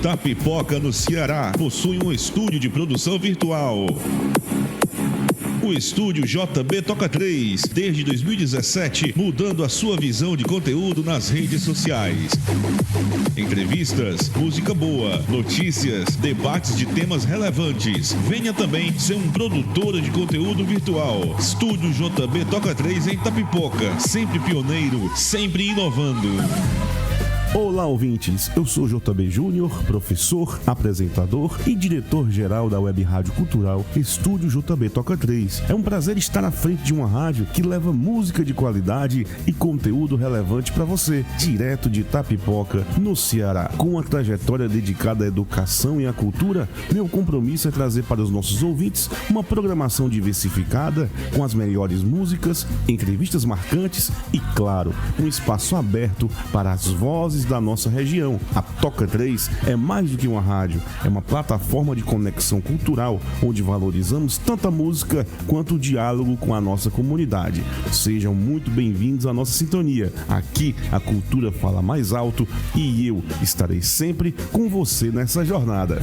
Itapipoca, no Ceará, possui um estúdio de produção virtual. O estúdio JB Toca 3, desde 2017, mudando a sua visão de conteúdo nas redes sociais. Entrevistas, música boa, notícias, debates de temas relevantes. Venha também ser um produtor de conteúdo virtual. Estúdio JB Toca 3 em Itapipoca, sempre pioneiro, sempre inovando. Olá, ouvintes, eu sou JB Júnior, professor, apresentador e diretor-geral da Web Rádio Cultural Estúdio JB Toca 3. É um prazer estar à frente de uma rádio que leva música de qualidade e conteúdo relevante para você, direto de Itapipoca, no Ceará. Com uma trajetória dedicada à educação e à cultura, meu compromisso é trazer para os nossos ouvintes uma programação diversificada, com as melhores músicas, entrevistas marcantes e, claro, um espaço aberto para as vozes da nossa região. A Toca 3 é mais do que uma rádio, é uma plataforma de conexão cultural, onde valorizamos tanto a música quanto o diálogo com a nossa comunidade. Sejam muito bem-vindos à nossa sintonia. Aqui a cultura fala mais alto e eu estarei sempre com você nessa jornada.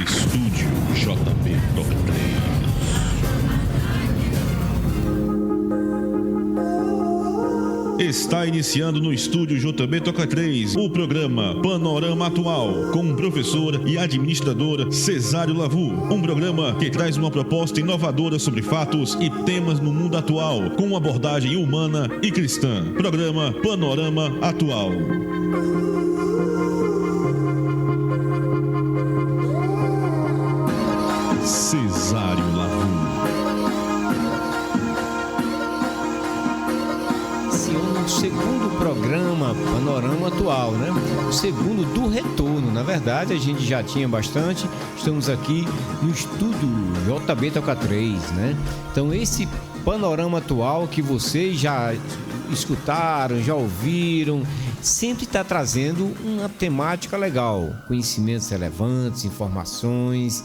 Estúdio JB Toca 3. Está iniciando no Estúdio JB Toca 3 o programa Panorama Atual, com o professor e administrador Cesário Lavu. Um programa que traz uma proposta inovadora sobre fatos e temas no mundo atual, com uma abordagem humana e cristã. Programa Panorama Atual. Cesário Lavu. Segundo programa Panorama Atual, né? O segundo do retorno. Na verdade, a gente já tinha bastante. Estamos aqui no estúdio JB Toca 3, né? Então, esse Panorama Atual que vocês já escutaram, já ouviram, sempre está trazendo uma temática legal. Conhecimentos relevantes, informações,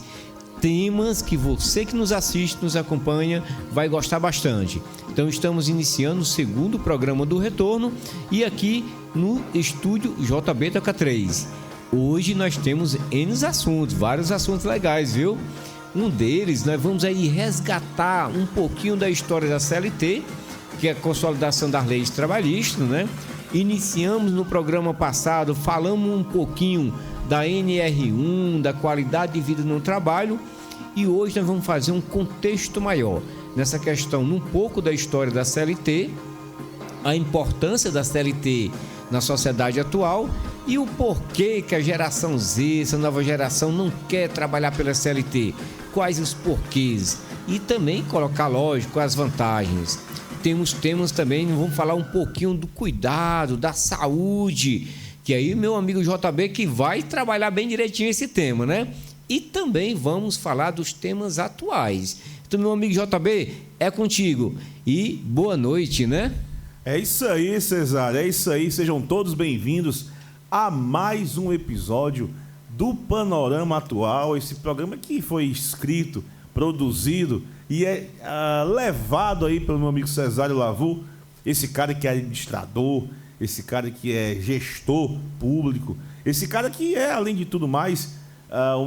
temas que você que nos assiste, nos acompanha, vai gostar bastante. Então estamos iniciando o segundo programa do retorno e aqui no estúdio JB Toca 3. Hoje nós temos N assuntos, vários assuntos legais, viu? Um deles, nós vamos aí resgatar um pouquinho da história da CLT, que é a consolidação das leis trabalhistas, né? Iniciamos no programa passado, falamos um pouquinho da NR1, da qualidade de vida no trabalho, e hoje nós vamos fazer um contexto maior nessa questão, um pouco da história da CLT, a importância da CLT na sociedade atual e o porquê que a geração Z, essa nova geração, não quer trabalhar pela CLT, quais os porquês, e também colocar, lógico, as vantagens. Temos temas também, vamos falar um pouquinho do cuidado, da saúde, que aí meu amigo JB que vai trabalhar bem direitinho esse tema, né? E também vamos falar dos temas atuais. Então, meu amigo JB, é contigo. E boa noite, né? É isso aí, Cesário, é isso aí. Sejam todos bem-vindos a mais um episódio do Panorama Atual. Esse programa que foi escrito, produzido e é levado aí pelo meu amigo Cesário Lavu, esse cara que é administrador, esse cara que é gestor público, esse cara que é, além de tudo mais,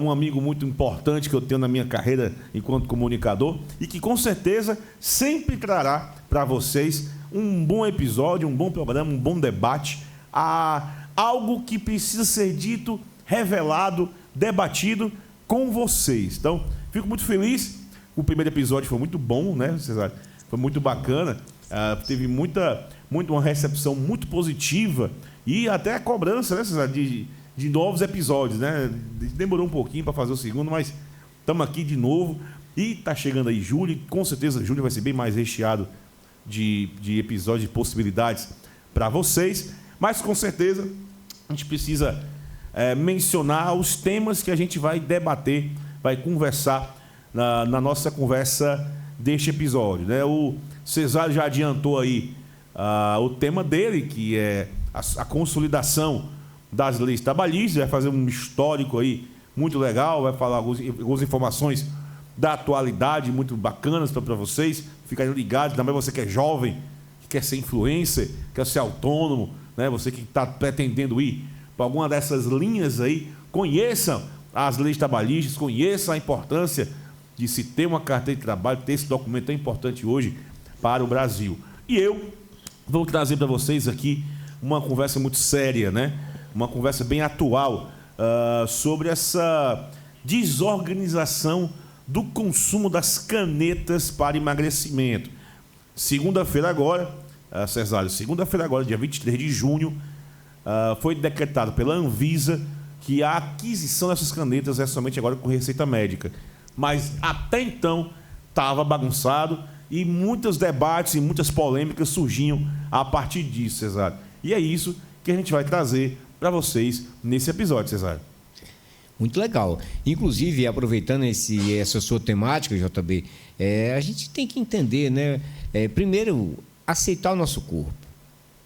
um amigo muito importante que eu tenho na minha carreira enquanto comunicador e que com certeza sempre trará para vocês um bom episódio, um bom programa, um bom debate, algo que precisa ser dito, revelado, debatido com vocês. Então, fico muito feliz. O primeiro episódio foi muito bom, né, Cesário? Foi muito bacana. Teve uma recepção muito positiva e até a cobrança, né, Cesário, de novos episódios, né? Demorou um pouquinho para fazer o segundo, mas estamos aqui de novo. E está chegando aí julho, e com certeza julho vai ser bem mais recheado de episódios, de possibilidades para vocês. Mas com certeza a gente precisa mencionar os temas que a gente vai debater, vai conversar na nossa conversa deste episódio, né? O Cesário já adiantou aí o tema dele, que é a consolidação das leis trabalhistas, vai fazer um histórico aí muito legal, vai falar algumas informações da atualidade muito bacanas para vocês ficarem ligados. Também você que é jovem, que quer ser influencer, quer ser autônomo, né? Você que está pretendendo ir por alguma dessas linhas aí, conheçam as leis trabalhistas, conheçam a importância de se ter uma carteira de trabalho, ter esse documento tão importante hoje para o Brasil. E eu vou trazer para vocês aqui uma conversa muito séria, né? Uma conversa bem atual sobre essa desorganização do consumo das canetas para emagrecimento. Segunda-feira agora, Cesário, dia 23 de junho, foi decretado pela Anvisa que a aquisição dessas canetas é somente agora com receita médica. Mas até então estava bagunçado e muitos debates e muitas polêmicas surgiam a partir disso, Cesário. E é isso que a gente vai trazer para vocês nesse episódio, Cesário. Muito legal. Inclusive, aproveitando essa sua temática, JB, a gente tem que entender, né? Primeiro, aceitar o nosso corpo.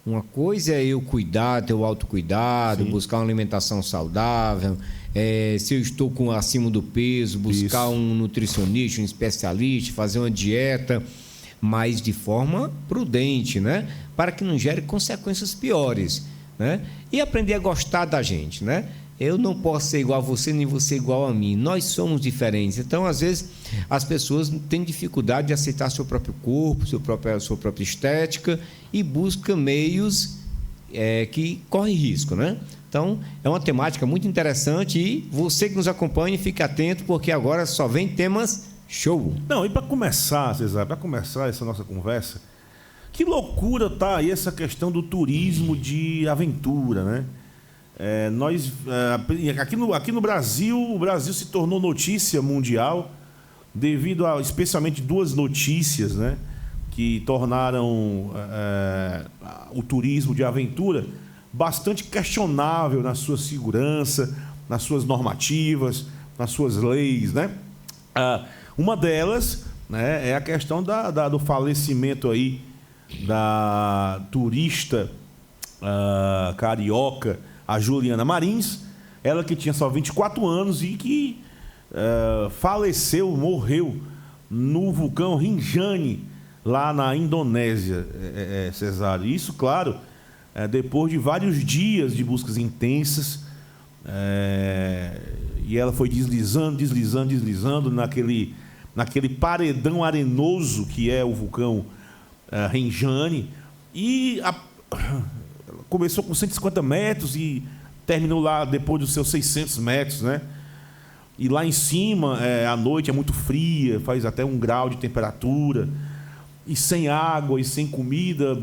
Uma coisa é eu cuidar, ter o autocuidado, buscar uma alimentação saudável. Se eu estou acima do peso, buscar um nutricionista, um especialista, fazer uma dieta, mas de forma prudente, né? Para que não gere consequências piores, né? E aprender a gostar da gente, né? Eu não posso ser igual a você, nem você igual a mim. Nós somos diferentes. Então, às vezes, as pessoas têm dificuldade de aceitar seu próprio corpo, sua própria estética e buscam meios que correm risco, né? Então, é uma temática muito interessante e você que nos acompanha, fique atento, porque agora só vem temas show. Não, e para começar, César, essa nossa conversa, que loucura tá aí essa questão do turismo de aventura, né? Aqui no Brasil, o Brasil se tornou notícia mundial devido a especialmente duas notícias, né, que tornaram o turismo de aventura bastante questionável na sua segurança, nas suas normativas, nas suas leis, né? Uma delas, né, é a questão do falecimento aí da turista carioca, a Juliana Marins, ela que tinha só 24 anos e que morreu no vulcão Rinjani, lá na Indonésia, Cesário. Isso, claro, depois de vários dias de buscas intensas, e ela foi deslizando naquele paredão arenoso que é o vulcão Rinjani, e começou com 150 metros e terminou lá depois dos seus 600 metros, né? E lá em cima, a noite é muito fria, faz até 1 grau de temperatura, e sem água e sem comida,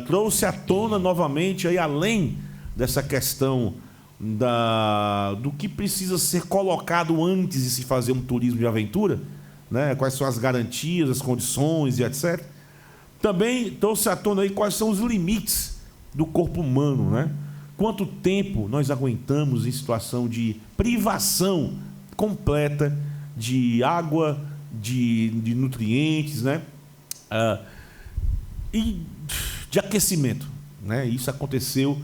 trouxe à tona novamente, aí, além dessa questão do que precisa ser colocado antes de se fazer um turismo de aventura, né? Quais são as garantias, as condições e etc. Também trouxe à tona aí quais são os limites do corpo humano, né? Quanto tempo nós aguentamos em situação de privação completa de água, de nutrientes, né? E de aquecimento, né? Isso aconteceu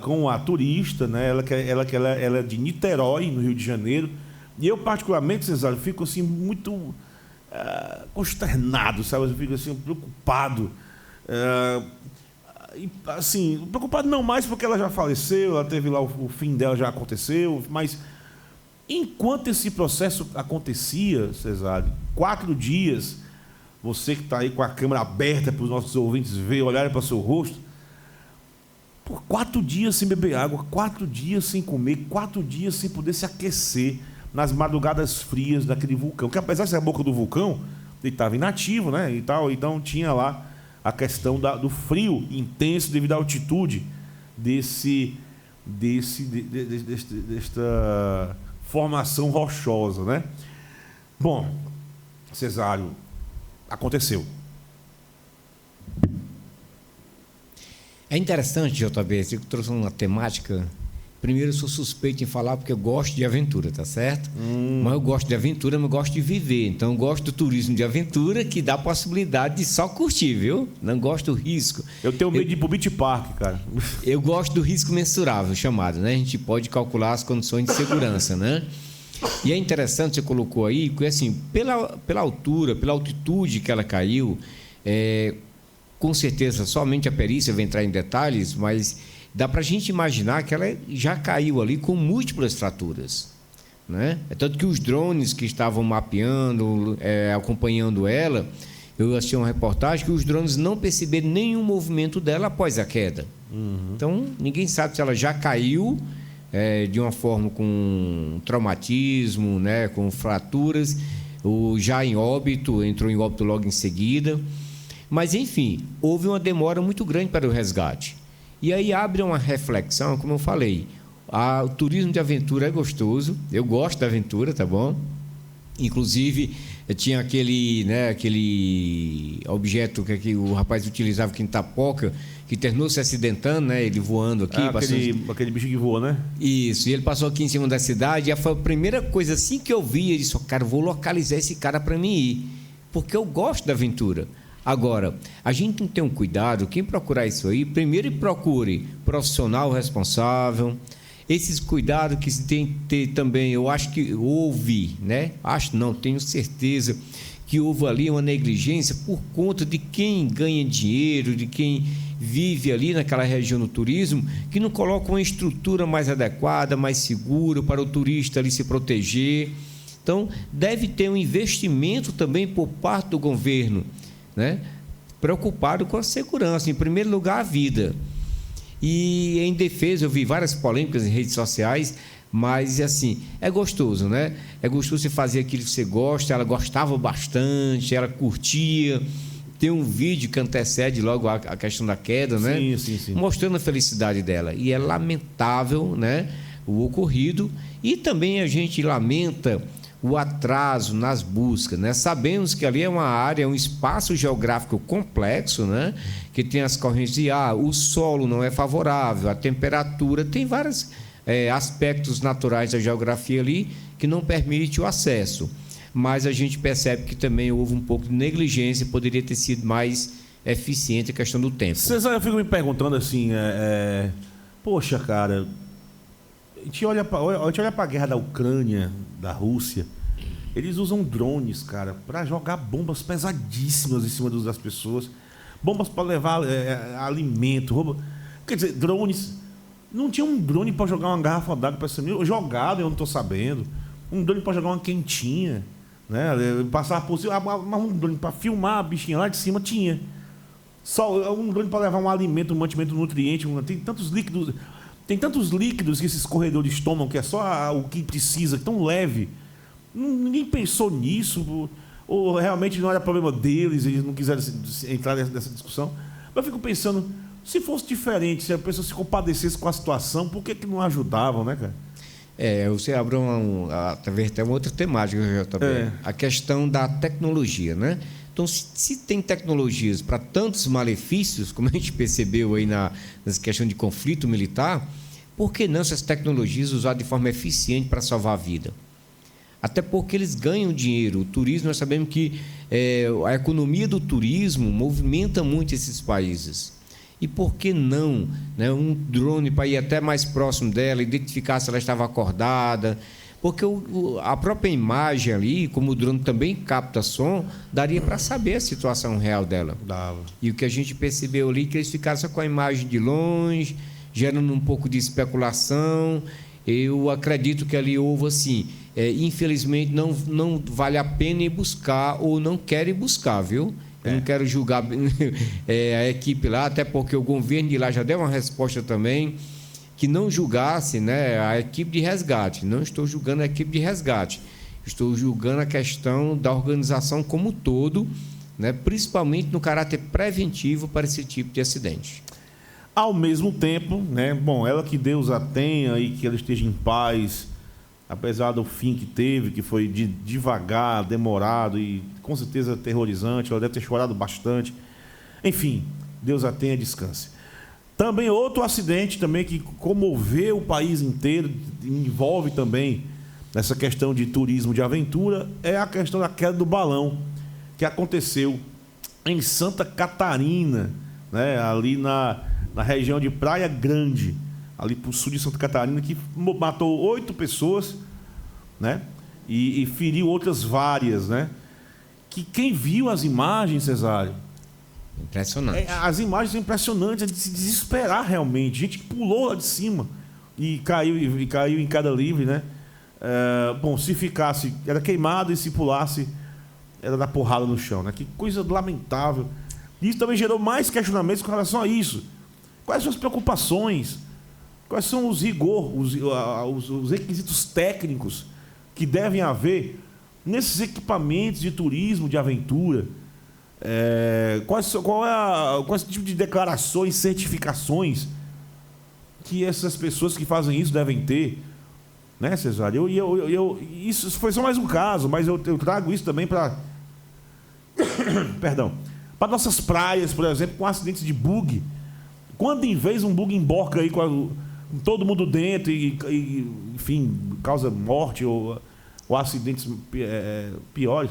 com a turista, né? Ela é de Niterói, no Rio de Janeiro, e eu particularmente, Cesário, fico assim muito consternado, sabe? Eu fico assim preocupado. Assim, preocupado não mais porque ela já faleceu, ela teve lá, o fim dela já aconteceu, mas enquanto esse processo acontecia, Cesário, 4 dias, você que está aí com a câmera aberta para os nossos ouvintes ver, olharem para o seu rosto, por 4 dias sem beber água, 4 dias sem comer, 4 dias sem poder se aquecer nas madrugadas frias daquele vulcão, que apesar de ser a boca do vulcão, ele estava inativo, né, e tal, então tinha lá a questão do frio intenso devido à altitude desta formação rochosa, né? Bom, Cesário, aconteceu. É interessante, JB, você trouxe uma temática. Primeiro, eu sou suspeito em falar porque eu gosto de aventura, tá certo? Mas eu gosto de aventura, mas eu gosto de viver. Então, eu gosto do turismo de aventura, que dá a possibilidade de só curtir, viu? Não gosto do risco. Eu tenho medo de ir pro Beach Park, cara. Eu gosto do risco mensurável, chamado, né? A gente pode calcular as condições de segurança, né? E é interessante, você colocou aí, que assim, pela altura, pela altitude que ela caiu, com certeza, somente a perícia vai entrar em detalhes, mas dá para a gente imaginar que ela já caiu ali com múltiplas fraturas, né? É tanto que os drones que estavam mapeando, acompanhando ela, eu assisti uma reportagem que os drones não perceberam nenhum movimento dela após a queda. Então, ninguém sabe se ela já caiu de uma forma com traumatismo, né, com fraturas, ou já em óbito, entrou em óbito logo em seguida. Mas, enfim, houve uma demora muito grande para o resgate. E aí abre uma reflexão, como eu falei, o turismo de aventura é gostoso, eu gosto da aventura, tá bom? Inclusive, tinha aquele objeto que o rapaz utilizava aqui em Itapoca, que terminou se acidentando, né? Ele voando aqui. Aquele bicho que voa, né? Isso, e ele passou aqui em cima da cidade, e foi a primeira coisa assim que eu vi, ele disse, cara, vou localizar esse cara para mim ir, porque eu gosto da aventura. Agora, a gente tem que ter um cuidado, quem procurar isso aí, primeiro procure profissional responsável. Esses cuidados que se tem que ter também, eu acho que houve, né? Acho não, tenho certeza que houve ali uma negligência por conta de quem ganha dinheiro, de quem vive ali naquela região do turismo, que não coloca uma estrutura mais adequada, mais segura para o turista ali se proteger. Então, deve ter um investimento também por parte do governo, né? Preocupado com a segurança, em primeiro lugar a vida. E em defesa, eu vi várias polêmicas em redes sociais, mas assim, é gostoso, né? É gostoso você fazer aquilo que você gosta, ela gostava bastante, ela curtia. Tem um vídeo que antecede logo a questão da queda, né? Sim. Mostrando a felicidade dela. E é lamentável, né, o ocorrido. E também a gente lamenta o atraso nas buscas, né? Sabemos que ali é uma área, um espaço geográfico complexo, né? Que tem as correntes de ar, o solo não é favorável, a temperatura, tem vários aspectos naturais da geografia ali que não permite o acesso. Mas a gente percebe que também houve um pouco de negligência, poderia ter sido mais eficiente a questão do tempo. César, eu fico me perguntando assim, poxa, cara, a gente olha para a guerra da Ucrânia, da Rússia, eles usam drones, cara, para jogar bombas pesadíssimas em cima das pessoas, bombas para levar alimento, quer dizer, drones. Não tinha um drone para jogar uma garrafa d'água para cima, jogado, eu não estou sabendo, um drone para jogar uma quentinha, né? Passar por cima, mas um drone para filmar a bichinha lá de cima tinha. Só um drone para levar um alimento, um mantimento nutriente, tem tantos líquidos. Tem tantos líquidos que esses corredores tomam, que é só o que precisa, tão leve. Ninguém pensou nisso, ou realmente não era problema deles, eles não quiseram entrar nessa discussão. Mas eu fico pensando, se fosse diferente, se a pessoa se compadecesse com a situação, por que não ajudavam, né, cara? Você abre até uma outra temática, JB. A questão da tecnologia, né? Então, se tem tecnologias para tantos malefícios, como a gente percebeu aí nessa questão de conflito militar, por que não essas tecnologias usadas de forma eficiente para salvar a vida? Até porque eles ganham dinheiro. O turismo, nós sabemos que a economia do turismo movimenta muito esses países. E por que não, né, um drone para ir até mais próximo dela, identificar se ela estava acordada? Porque a própria imagem ali, como o drone também capta som, daria para saber a situação real dela. Dava. E o que a gente percebeu ali, que eles ficaram só com a imagem de longe, gerando um pouco de especulação. Eu acredito que ali houve assim, infelizmente não vale a pena ir buscar, ou não querem buscar, viu? Eu não quero julgar a equipe lá, até porque o governo de lá já deu uma resposta também, que não julgasse, né, a equipe de resgate. Não estou julgando a equipe de resgate, estou julgando a questão da organização como um todo, né, principalmente no caráter preventivo para esse tipo de acidente. Ao mesmo tempo, né, bom, ela que Deus a tenha e que ela esteja em paz, apesar do fim que teve, que foi devagar, demorado e com certeza aterrorizante, ela deve ter chorado bastante. Enfim, Deus a tenha, descanse. Também outro acidente também que comoveu o país inteiro, envolve também nessa questão de turismo de aventura, é a questão da queda do balão, que aconteceu em Santa Catarina, né, ali na região de Praia Grande, ali para o sul de Santa Catarina, que matou 8 pessoas, né, e feriu outras várias, né? Que quem viu as imagens, Cesário, Impressionante. As imagens são impressionantes, é de se desesperar realmente. Gente que pulou lá de cima e caiu em queda livre, né? Bom, se ficasse, era queimado, e se pulasse, era dar porrada no chão, né? Que coisa lamentável. E isso também gerou mais questionamentos com relação a isso. Quais são as preocupações? Quais são os os requisitos técnicos que devem haver nesses equipamentos de turismo, de aventura? Qual é esse tipo de declarações, certificações que essas pessoas que fazem isso devem ter? Né, Cesário? Isso foi só mais um caso, mas eu trago isso também para perdão, para nossas praias, por exemplo, com acidentes de bug. Quando em vez um bug emborca aí com todo mundo dentro e enfim, causa morte ou acidentes piores.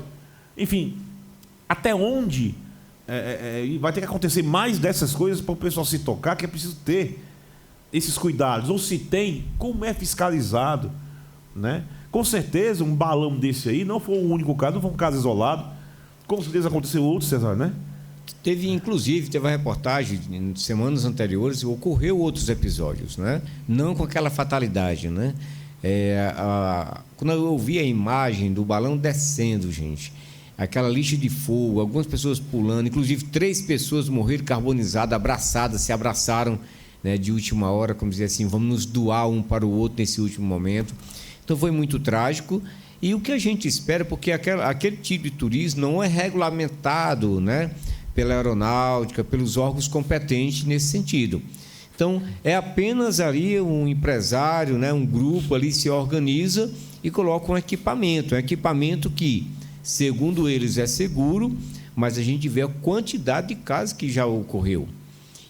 Enfim, até onde vai ter que acontecer mais dessas coisas para o pessoal se tocar, que é preciso ter esses cuidados. Ou se tem, como é fiscalizado, né? Com certeza um balão desse aí não foi o único caso, não foi um caso isolado. Com certeza aconteceu outro, César, né? Inclusive, teve uma reportagem em semanas anteriores, ocorreu outros episódios, né? Não com aquela fatalidade, né? Quando eu ouvi a imagem do balão descendo, gente, aquela lixa de fogo, algumas pessoas pulando, inclusive 3 pessoas morreram carbonizadas, abraçadas, se abraçaram, né, de última hora, como dizer assim, vamos nos doar um para o outro nesse último momento. Então foi muito trágico. E o que a gente espera, porque aquele tipo de turismo não é regulamentado, né, pela aeronáutica, pelos órgãos competentes nesse sentido. Então, é apenas ali um empresário, né, um grupo ali se organiza e coloca um equipamento que, segundo eles, é seguro, mas a gente vê a quantidade de casos que já ocorreu.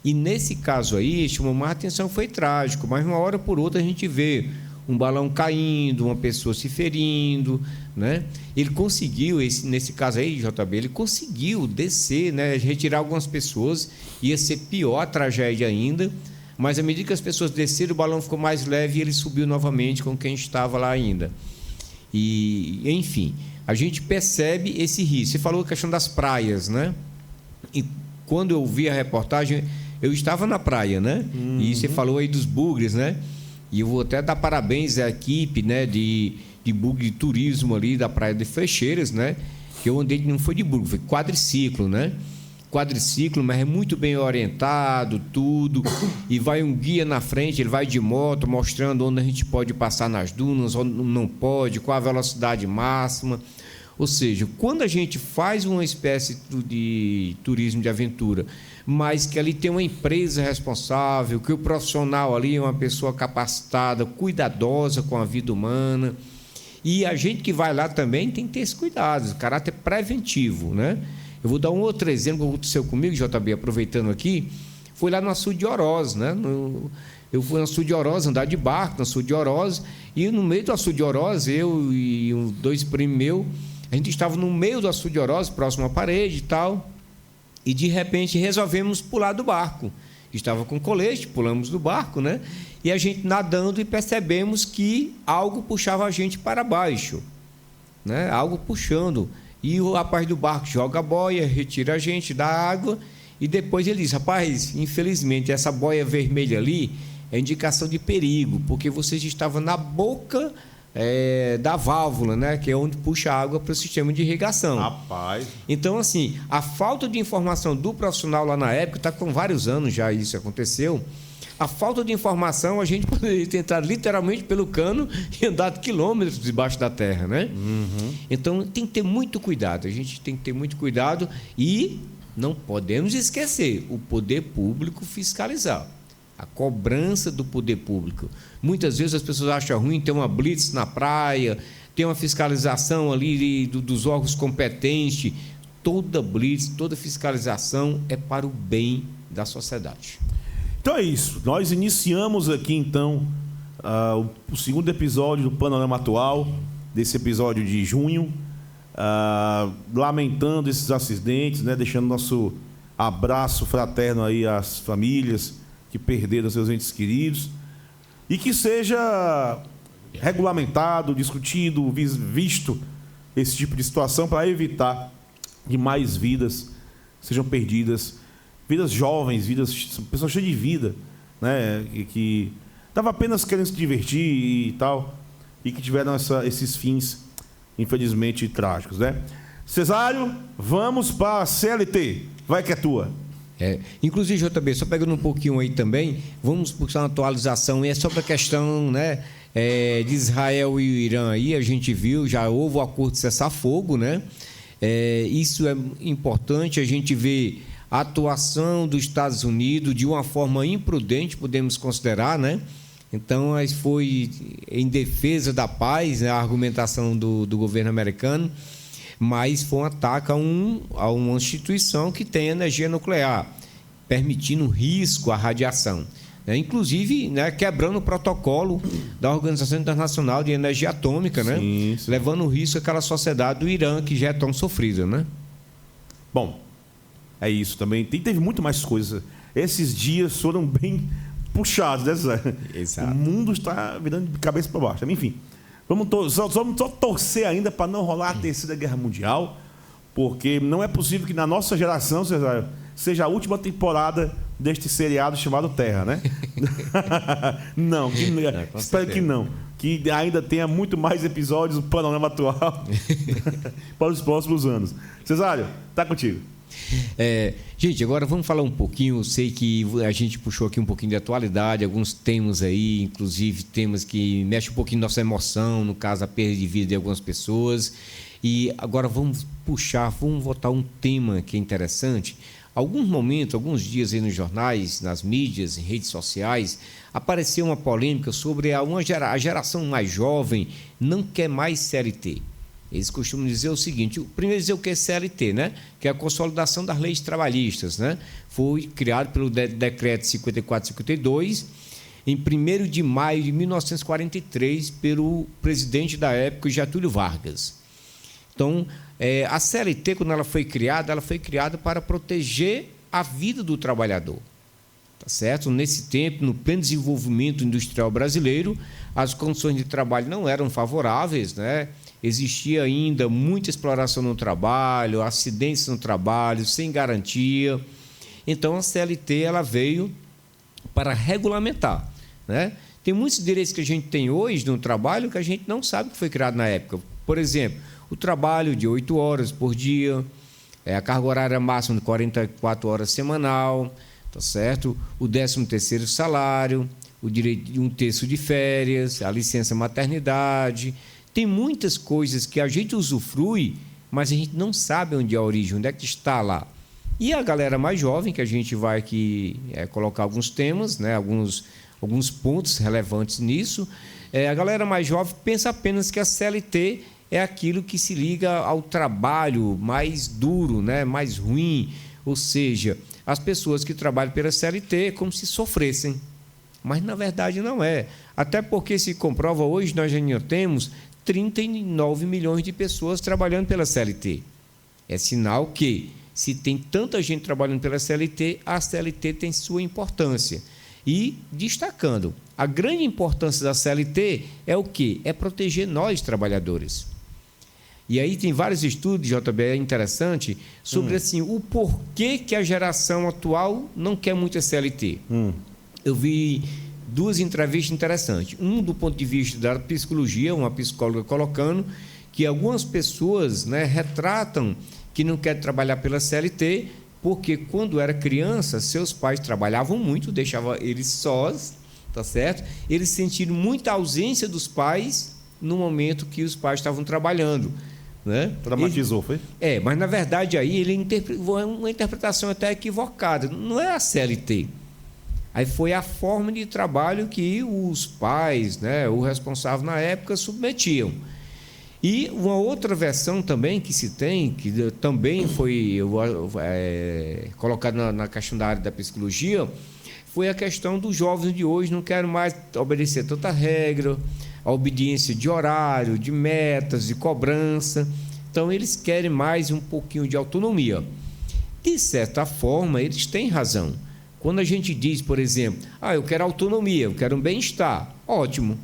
E nesse caso aí, chamou mais atenção, foi trágico, mas uma hora por outra a gente vê um balão caindo, uma pessoa se ferindo, né? Ele conseguiu, nesse caso aí, JB, ele conseguiu descer, né, retirar algumas pessoas, ia ser pior a tragédia ainda, mas à medida que as pessoas desceram, o balão ficou mais leve e ele subiu novamente com quem estava lá ainda. E, enfim, a gente percebe esse risco. Você falou a questão das praias, né? E quando eu vi a reportagem, eu estava na praia, né? Uhum. E você falou aí dos bugres, né? E eu vou até dar parabéns à equipe, né, de bug de turismo ali da Praia de Frecheiras, né? Que eu andei, não foi de bug, foi quadriciclo, né? Quadriciclo, mas é muito bem orientado, tudo. E vai um guia na frente, ele vai de moto, mostrando onde a gente pode passar nas dunas, onde não pode, qual a velocidade máxima. Ou seja, quando a gente faz uma espécie de turismo de aventura, mas que ali tem uma empresa responsável, que o profissional ali é uma pessoa capacitada, cuidadosa com a vida humana, e a gente que vai lá também tem que ter esse cuidado, caráter preventivo, né? Eu vou dar um outro exemplo que aconteceu comigo, JB, aproveitando aqui, foi lá no Açude de Oroz, né? Eu fui no Açude de Oroz, andar de barco no Açude de Oroz, e no meio do Açude de Oroz, eu e 2 primos meus, a gente estava no meio do Açude de Oroz, próximo à parede e tal, e de repente resolvemos pular do barco. Estava com colete, pulamos do barco, né? E a gente nadando e percebemos que algo puxava a gente para baixo, né? Algo puxando. E o rapaz do barco joga a boia, retira a gente da água e depois ele diz: rapaz, infelizmente essa boia vermelha ali é indicação de perigo, porque vocês estavam na boca da válvula, né, que é onde puxa a água para o sistema de irrigação. Rapaz. Então, assim, a falta de informação do profissional lá na época, está com vários anos já isso aconteceu, a falta de informação, a gente poderia ter entrado literalmente pelo cano e andado quilômetros debaixo da terra, né? Uhum. Então, tem que ter muito cuidado, a gente tem que ter muito cuidado e não podemos esquecer o poder público fiscalizar. A cobrança do poder público. Muitas vezes as pessoas acham ruim ter uma blitz na praia, ter uma fiscalização ali dos órgãos competentes. Toda blitz, toda fiscalização é para o bem da sociedade. Então é isso. Nós iniciamos aqui, então, o segundo episódio do Panorama Atual, desse episódio de junho, lamentando esses acidentes, né, deixando nosso abraço fraterno aí às famílias que perderam seus entes queridos, e que seja regulamentado, discutido, visto esse tipo de situação para evitar que mais vidas sejam perdidas vidas jovens, pessoas cheias de vida, né? Que estavam apenas querendo se divertir e tal, e que tiveram esses fins, infelizmente, trágicos, né? Cesário, vamos para a CLT. Vai que é tua. Inclusive, JB, só pegando um pouquinho aí também, vamos buscar uma atualização, é sobre a questão, né, de Israel e o Irã aí, a gente viu, já houve o acordo de cessar-fogo, né? Isso é importante, a gente vê a atuação dos Estados Unidos de uma forma imprudente, podemos considerar, né? Então, foi em defesa da paz, né, a argumentação do governo americano, mas foi um ataque a uma instituição que tem energia nuclear, permitindo risco à radiação. Inclusive, né, quebrando o protocolo da Organização Internacional de Energia Atômica, né? Sim. Levando risco àquela sociedade do Irã, que já é tão sofrida, né? Bom, é isso também. Teve muito mais coisas. Esses dias foram bem puxados, né, Zé? Exato. O mundo está virando de cabeça para baixo. Enfim, vamos só torcer ainda para não rolar a Terceira Guerra Mundial, porque não é possível que na nossa geração, César, seja a última temporada deste seriado chamado Terra, né? Não, espero que não. Que ainda tenha muito mais episódios do Panorama Atual para os próximos anos. Cesário, tá contigo. Gente, agora vamos falar um pouquinho. Eu sei que a gente puxou aqui um pouquinho de atualidade, alguns temas aí, inclusive temas que mexem um pouquinho nossa emoção, no caso a perda de vida de algumas pessoas. E agora vamos botar um tema que é interessante. Alguns momentos, alguns dias aí nos jornais, nas mídias, em redes sociais, apareceu uma polêmica sobre a geração mais jovem não quer mais CLT. Eles costumam dizer o seguinte: primeiro dizer o que é CLT, né? Que é a consolidação das leis trabalhistas, né? Foi criado pelo decreto 5452 em 1º de maio de 1943 pelo presidente da época, Getúlio Vargas. Então, a CLT, quando ela foi criada para proteger a vida do trabalhador. Tá certo? Nesse tempo, no pleno desenvolvimento industrial brasileiro, as condições de trabalho não eram favoráveis, né? Existia ainda muita exploração no trabalho, acidentes no trabalho, sem garantia. Então, a CLT ela veio para regulamentar, né? Tem muitos direitos que a gente tem hoje no trabalho que a gente não sabe que foi criado na época. Por exemplo, o trabalho de 8 horas por dia, a carga horária máxima de 44 horas semanal, tá certo? O 13º salário, o direito de 1/3 de férias, a licença maternidade. Tem muitas coisas que a gente usufrui, mas a gente não sabe onde é a origem, onde é que está lá. E a galera mais jovem, que a gente vai aqui colocar alguns temas, né? alguns pontos relevantes nisso, a galera mais jovem pensa apenas que a CLT é aquilo que se liga ao trabalho mais duro, né? Mais ruim, ou seja, as pessoas que trabalham pela CLT é como se sofressem, mas na verdade não é, até porque se comprova hoje, nós já temos 39 milhões de pessoas trabalhando pela CLT. É sinal que, se tem tanta gente trabalhando pela CLT, a CLT tem sua importância. E, destacando, a grande importância da CLT é o quê? É proteger nós, trabalhadores. E aí tem vários estudos, JB, interessante, sobre assim, o porquê que a geração atual não quer muito a CLT. Eu vi 2 entrevistas interessantes. Do ponto de vista da psicologia, uma psicóloga colocando que algumas pessoas, né, retratam que não querem trabalhar pela CLT porque, quando era criança, seus pais trabalhavam muito, deixavam eles sós, tá certo? Eles sentiram muita ausência dos pais no momento que os pais estavam trabalhando, né? Traumatizou, foi? Mas na verdade aí ele interpretou uma interpretação até equivocada. Não é a CLT. Aí foi a forma de trabalho que os pais, né, o responsável na época, submetiam. E uma outra versão também que se tem, que também foi colocada na questão da área da psicologia, foi a questão dos jovens de hoje não querem mais obedecer tanta regra, a obediência de horário, de metas, de cobrança. Então, eles querem mais um pouquinho de autonomia. De certa forma, eles têm razão. Quando a gente diz, por exemplo, eu quero autonomia, eu quero um bem-estar, ótimo.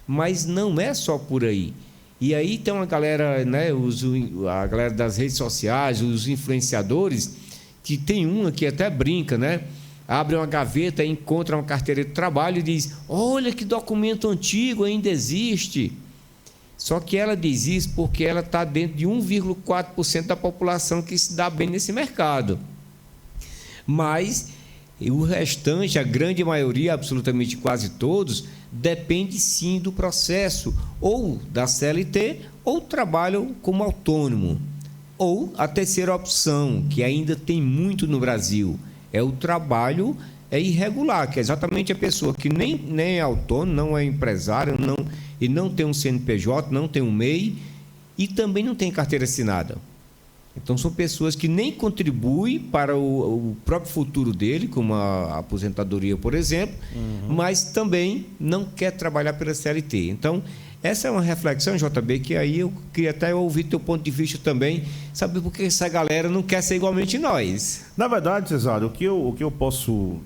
Mas não é só por aí. E aí tem uma galera, né, a galera das redes sociais, os influenciadores, que tem uma que até brinca, né? Abre uma gaveta, encontra uma carteira de trabalho e diz: olha que documento antigo ainda existe. Só que ela diz isso porque ela está dentro de 1,4% da população que se dá bem nesse mercado. Mas o restante, a grande maioria, absolutamente quase todos, depende sim do processo, ou da CLT, ou trabalham como autônomo. Ou a terceira opção, que ainda tem muito no Brasil, é o trabalho irregular, que é exatamente a pessoa que nem é autônomo, não é empresário, e não tem um CNPJ, não tem um MEI e também não tem carteira assinada. Então, são pessoas que nem contribuem para o próprio futuro dele, como a aposentadoria, por exemplo, mas também não quer trabalhar pela CLT. Então, essa é uma reflexão, JB, que aí eu queria até ouvir teu ponto de vista também, saber por que essa galera não quer ser igualmente nós. Na verdade, Cesário, o que eu posso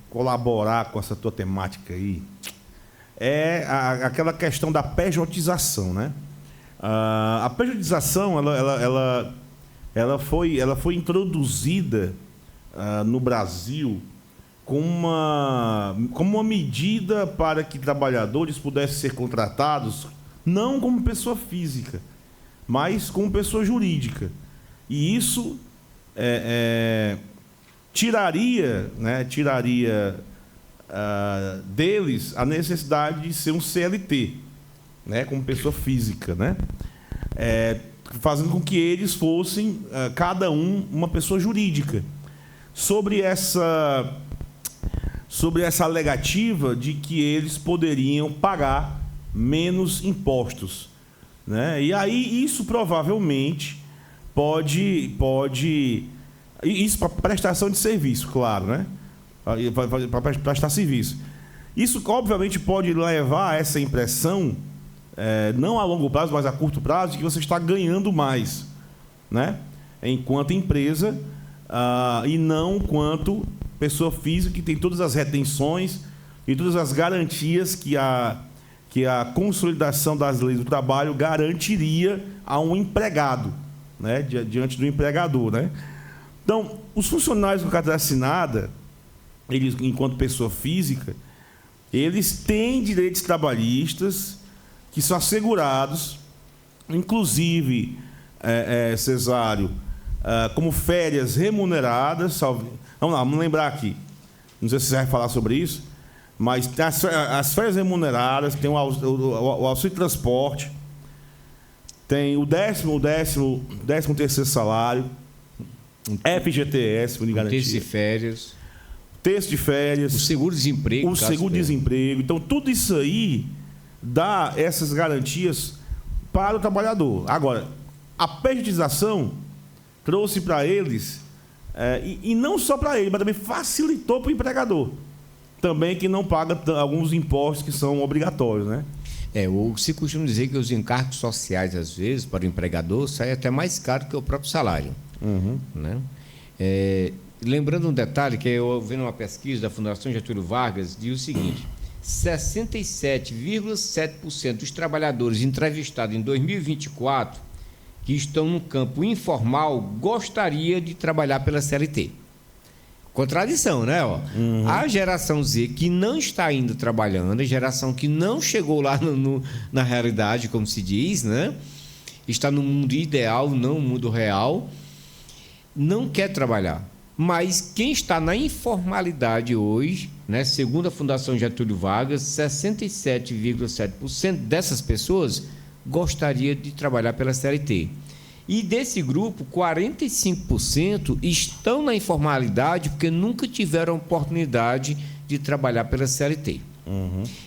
colaborar com essa tua temática aí é aquela questão da pejotização, né? A pejotização, ela foi introduzida no Brasil como uma medida para que trabalhadores pudessem ser contratados não como pessoa física, mas como pessoa jurídica. E isso tiraria deles a necessidade de ser um CLT, né, como pessoa física, né? Fazendo com que eles fossem, cada um, uma pessoa jurídica. Sobre essa alegativa de que eles poderiam pagar menos impostos, né? E aí isso provavelmente pode isso para prestação de serviço, claro, né? Para prestar serviço. Isso obviamente pode levar a essa impressão, não a longo prazo, mas a curto prazo, de que você está ganhando mais, né? Enquanto empresa, e não quanto pessoa física, que tem todas as retenções e todas as garantias que a consolidação das leis do trabalho garantiria a um empregado, né? Diante do empregador, né? Então, os funcionários com carteira assinada, eles, enquanto pessoa física, eles têm direitos trabalhistas que são assegurados, inclusive, Cesário, como férias remuneradas. Vamos lembrar aqui, não sei se você vai falar sobre isso, mas as férias remuneradas, tem o auxílio de transporte, tem o 13º salário, FGTS, terço de férias. Terço de férias. O seguro-desemprego. O seguro-desemprego. Então, tudo isso aí dá essas garantias para o trabalhador. Agora, a pejotização trouxe para eles, e não só para ele, mas também facilitou para o empregador. Também que não paga alguns impostos que são obrigatórios, né? Se costuma dizer que os encargos sociais, às vezes, para o empregador, saem até mais caro que o próprio salário. Né? Lembrando um detalhe, que eu vi numa pesquisa da Fundação Getúlio Vargas, diz o seguinte: 67,7% dos trabalhadores entrevistados em 2024 que estão no campo informal gostaria de trabalhar pela CLT. Contradição, né? A geração Z, que não está ainda trabalhando, a geração que não chegou lá na realidade, como se diz, né? Está no mundo ideal, não no mundo real, não quer trabalhar. Mas quem está na informalidade hoje, né, segundo a Fundação Getúlio Vargas, 67,7% dessas pessoas gostaria de trabalhar pela CLT. E desse grupo, 45% estão na informalidade porque nunca tiveram oportunidade de trabalhar pela CLT.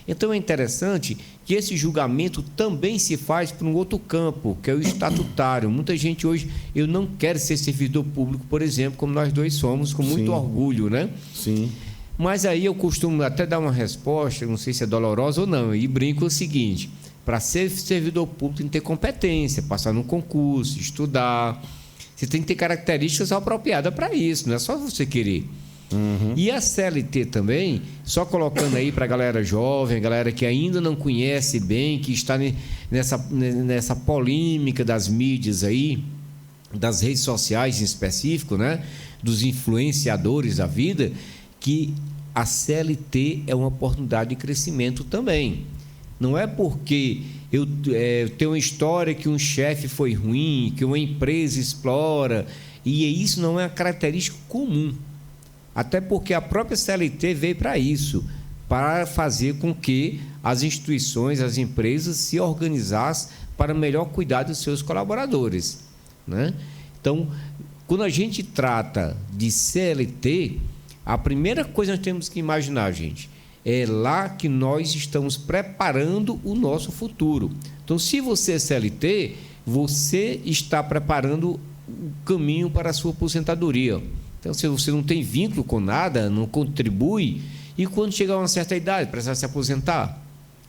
Então é interessante que esse julgamento também se faz por um outro campo, que é o estatutário. Muita gente hoje, eu não quero ser servidor público, por exemplo, como nós dois somos, com muito orgulho, né? Sim. Mas aí eu costumo até dar uma resposta, não sei se é dolorosa ou não, e brinco o seguinte: para ser servidor público tem que ter competência, passar num concurso, estudar. Você tem que ter características apropriadas para isso, não é só você querer. E a CLT também, só colocando aí para a galera jovem, a galera que ainda não conhece bem, que está nessa polêmica das mídias aí, das redes sociais em específico, né? Dos influenciadores da vida, que a CLT é uma oportunidade de crescimento também. Não é porque eu tenho uma história que um chefe foi ruim, que uma empresa explora, e isso não é uma característica comum. Até porque a própria CLT veio para isso, para fazer com que as instituições, as empresas se organizassem para melhor cuidar dos seus colaboradores, né? Então, quando a gente trata de CLT, a primeira coisa que nós temos que imaginar, gente, é lá que nós estamos preparando o nosso futuro. Então, se você é CLT, você está preparando o caminho para a sua aposentadoria. Então, se você não tem vínculo com nada, não contribui, e quando chegar a uma certa idade, precisar se aposentar,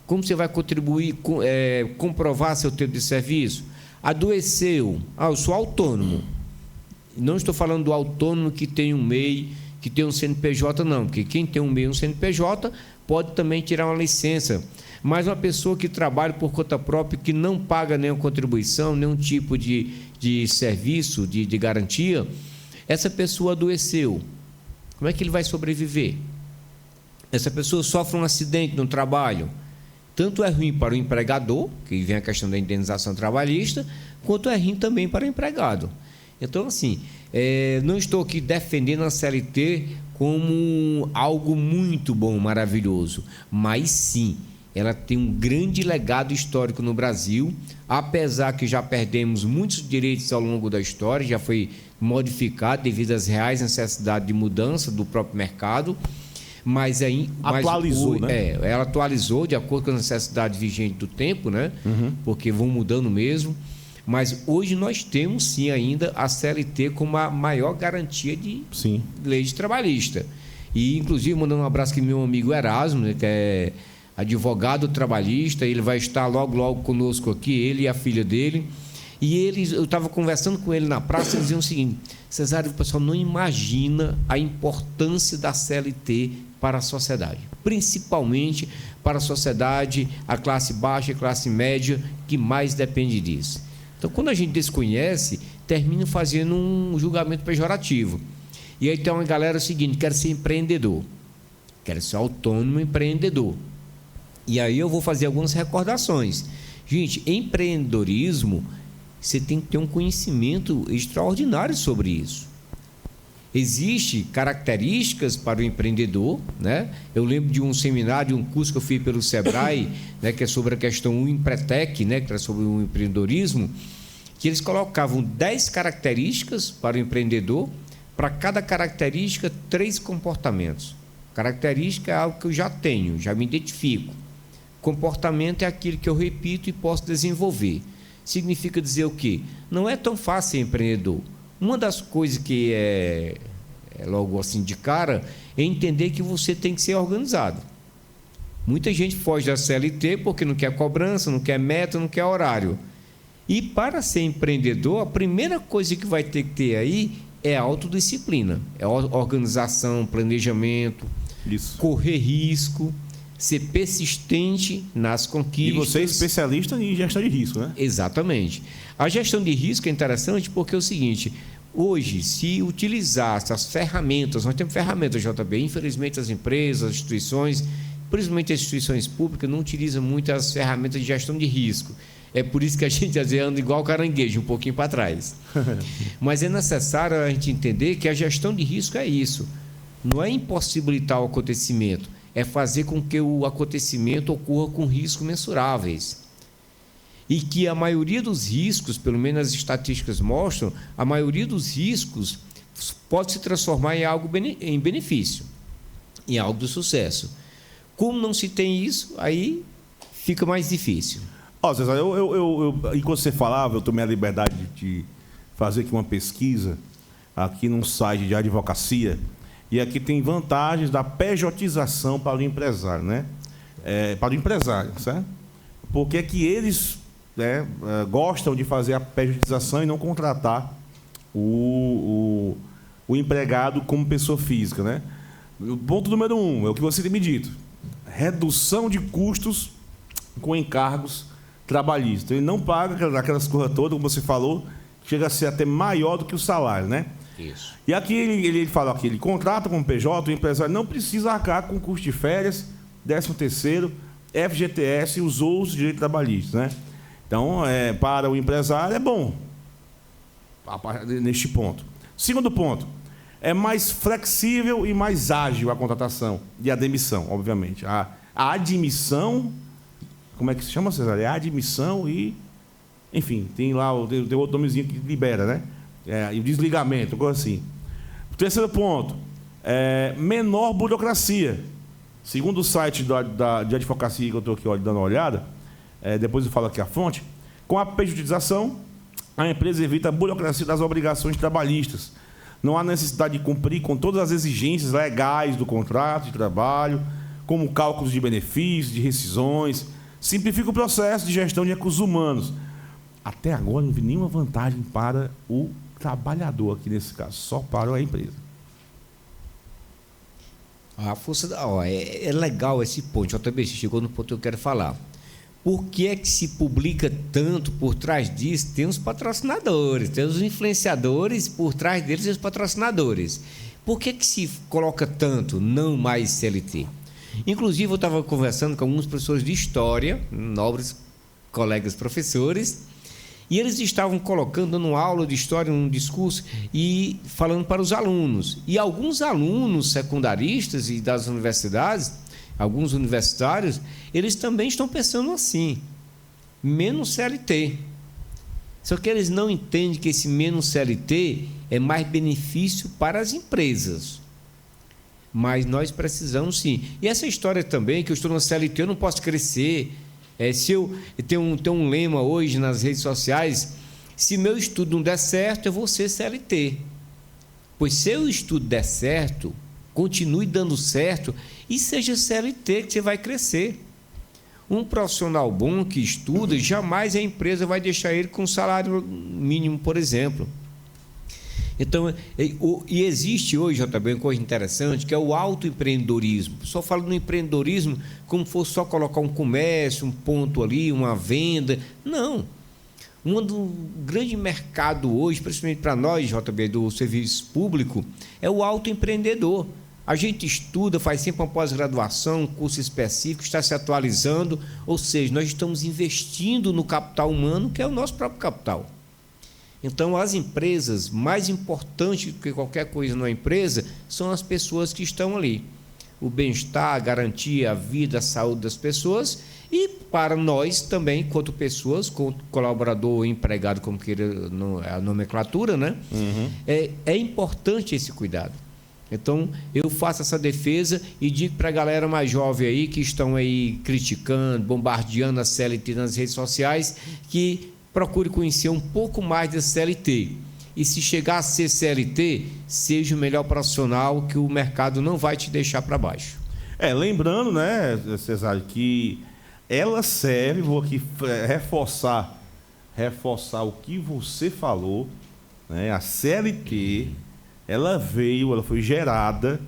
como você vai contribuir, comprovar seu tempo de serviço? Adoeceu, eu sou autônomo. Não estou falando do autônomo que tem um MEI, que tem um CNPJ, não, porque quem tem um MEI e um CNPJ pode também tirar uma licença. Mas uma pessoa que trabalha por conta própria, que não paga nenhuma contribuição, nenhum tipo de serviço, de garantia, essa pessoa adoeceu. Como é que ele vai sobreviver? Essa pessoa sofre um acidente no trabalho. Tanto é ruim para o empregador, que vem a questão da indenização trabalhista, quanto é ruim também para o empregado. Então, assim, não estou aqui defendendo a CLT como algo muito bom, maravilhoso, mas sim, ela tem um grande legado histórico no Brasil, apesar que já perdemos muitos direitos ao longo da história, já foi modificado devido às reais necessidades de mudança do próprio mercado, mas aí atualizou, né? Ela atualizou de acordo com a necessidade vigente do tempo, né? Porque vão mudando mesmo. Mas hoje nós temos sim ainda a CLT como a maior garantia de lei de trabalhista. E inclusive mandando um abraço aqui ao meu amigo Erasmo, né, que é advogado trabalhista, ele vai estar logo conosco aqui, ele e a filha dele. E eu estava conversando com ele na praça e diziam o seguinte: Cesário, o pessoal não imagina a importância da CLT para a sociedade, principalmente para a sociedade, a classe baixa e classe média, que mais depende disso. Então, quando a gente desconhece, termina fazendo um julgamento pejorativo. E aí tem uma galera seguinte: quer ser empreendedor, quer ser autônomo empreendedor. E aí eu vou fazer algumas recordações. Gente, empreendedorismo, você tem que ter um conhecimento extraordinário sobre isso. Existem características para o empreendedor, né? Eu lembro de um seminário, de um curso que eu fiz pelo Sebrae, né, que é sobre a questão do Empretec, né, que é sobre o empreendedorismo, que eles colocavam 10 características para o empreendedor, para cada característica 3 comportamentos. Característica é algo que eu já tenho, já me identifico. Comportamento é aquilo que eu repito e posso desenvolver. Significa dizer o quê? Não é tão fácil ser empreendedor. Uma das coisas que é logo assim de cara é entender que você tem que ser organizado. Muita gente foge da CLT porque não quer cobrança, não quer meta, não quer horário. E para ser empreendedor, a primeira coisa que vai ter que ter aí é autodisciplina, é organização, planejamento, correr risco, ser persistente nas conquistas. E você é especialista em gestão de risco, né? Exatamente. A gestão de risco é interessante porque é o seguinte: hoje, se utilizasse as ferramentas, nós temos ferramentas, JB, infelizmente as empresas, as instituições, principalmente as instituições públicas, não utilizam muito as ferramentas de gestão de risco. É por isso que a gente às vezes anda igual caranguejo, um pouquinho para trás. Mas é necessário a gente entender que a gestão de risco é isso. Não é impossibilitar o acontecimento, é fazer com que o acontecimento ocorra com riscos mensuráveis. E que a maioria dos riscos, pelo menos as estatísticas mostram, a maioria dos riscos pode se transformar em algo em benefício, em algo de sucesso. Como não se tem isso, aí fica mais difícil. César, enquanto você falava, eu tomei a liberdade de fazer aqui uma pesquisa aqui num site de advocacia, e aqui tem vantagens da pejotização para o empresário, né? Para o empresário, certo? Porque é que eles gostam de fazer a pejotização e não contratar o empregado como pessoa física, né? O ponto número 1 é o que você tem me dito: redução de custos com encargos trabalhistas. Ele não paga aquelas coisas todas, como você falou, chega a ser até maior do que o salário, né? Isso. E aqui ele fala que ele contrata com o PJ, o empresário não precisa arcar com custo de férias, 13º, FGTS e os outros direitos trabalhistas, né? Então, para o empresário é bom, neste ponto. Segundo ponto, é mais flexível e mais ágil a contratação e a demissão, obviamente. A admissão, como é que se chama, Cesar? É a admissão e, enfim, tem lá tem outro nomezinho que libera, né? E o desligamento, coisa assim. Terceiro ponto, menor burocracia. Segundo o site de advocacia que eu estou aqui dando uma olhada, depois eu falo aqui a fonte, com a pejotização, a empresa evita a burocracia das obrigações trabalhistas. Não há necessidade de cumprir com todas as exigências legais do contrato de trabalho, como cálculos de benefícios, de rescisões. Simplifica o processo de gestão de recursos humanos. Até agora não vi nenhuma vantagem para o trabalhador aqui nesse caso, só para a empresa. A força é legal esse ponto. JB, você chegou no ponto que eu quero falar. Por que é que se publica tanto por trás disso? Tem os patrocinadores, tem os influenciadores, por trás deles tem os patrocinadores. Por que é que se coloca tanto não mais CLT? Inclusive, eu estava conversando com alguns professores de história, nobres colegas professores, e eles estavam colocando, dando aula de história, um discurso, e falando para os alunos. E alguns alunos secundaristas e das universidades, alguns universitários, eles também estão pensando assim, menos CLT. Só que eles não entendem que esse menos CLT é mais benefício para as empresas. Mas nós precisamos sim. E essa história também, que eu estou na CLT, eu não posso crescer. Se eu tenho um lema hoje nas redes sociais, se meu estudo não der certo, eu vou ser CLT. Pois se o estudo der certo, continue dando certo e seja CLT, que você vai crescer. Um profissional bom que estuda, jamais a empresa vai deixar ele com salário mínimo, por exemplo. Então, e existe hoje, JB, uma coisa interessante, que é o autoempreendedorismo. Só falo no empreendedorismo como se fosse só colocar um comércio, um ponto ali, uma venda. Não. Um grande mercado hoje, principalmente para nós, JB, do serviço público, é o autoempreendedor. A gente estuda, faz sempre uma pós-graduação, um curso específico, está se atualizando, ou seja, nós estamos investindo no capital humano, que é o nosso próprio capital. Então, as empresas, mais importantes do que qualquer coisa numa empresa, são as pessoas que estão ali. O bem-estar, a garantia, a vida, a saúde das pessoas e para nós também, enquanto pessoas, quanto colaborador ou empregado, como queira a nomenclatura, né? Uhum. É importante esse cuidado. Então, eu faço essa defesa e digo para a galera mais jovem aí, que estão aí criticando, bombardeando a CLT nas redes sociais, que procure conhecer um pouco mais da CLT. E se chegar a ser CLT, seja o melhor profissional, que o mercado não vai te deixar para baixo. Lembrando, né, Cesário, que ela serve, vou aqui reforçar o que você falou, né, a CLT, ela foi gerada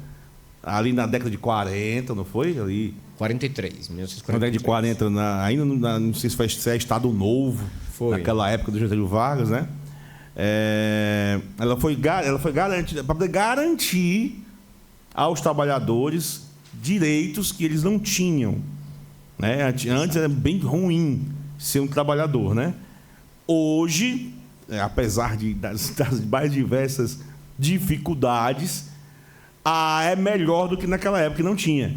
ali na década de 40, não foi? Ali 43, 1943. Na década de 40, ainda não sei se é Estado Novo, foi. Naquela época do Getúlio Vargas, né? Ela foi garantida para poder garantir aos trabalhadores direitos que eles não tinham, né? Antes era bem ruim ser um trabalhador, né? Hoje, apesar das mais diversas dificuldades, é melhor do que naquela época que não tinha.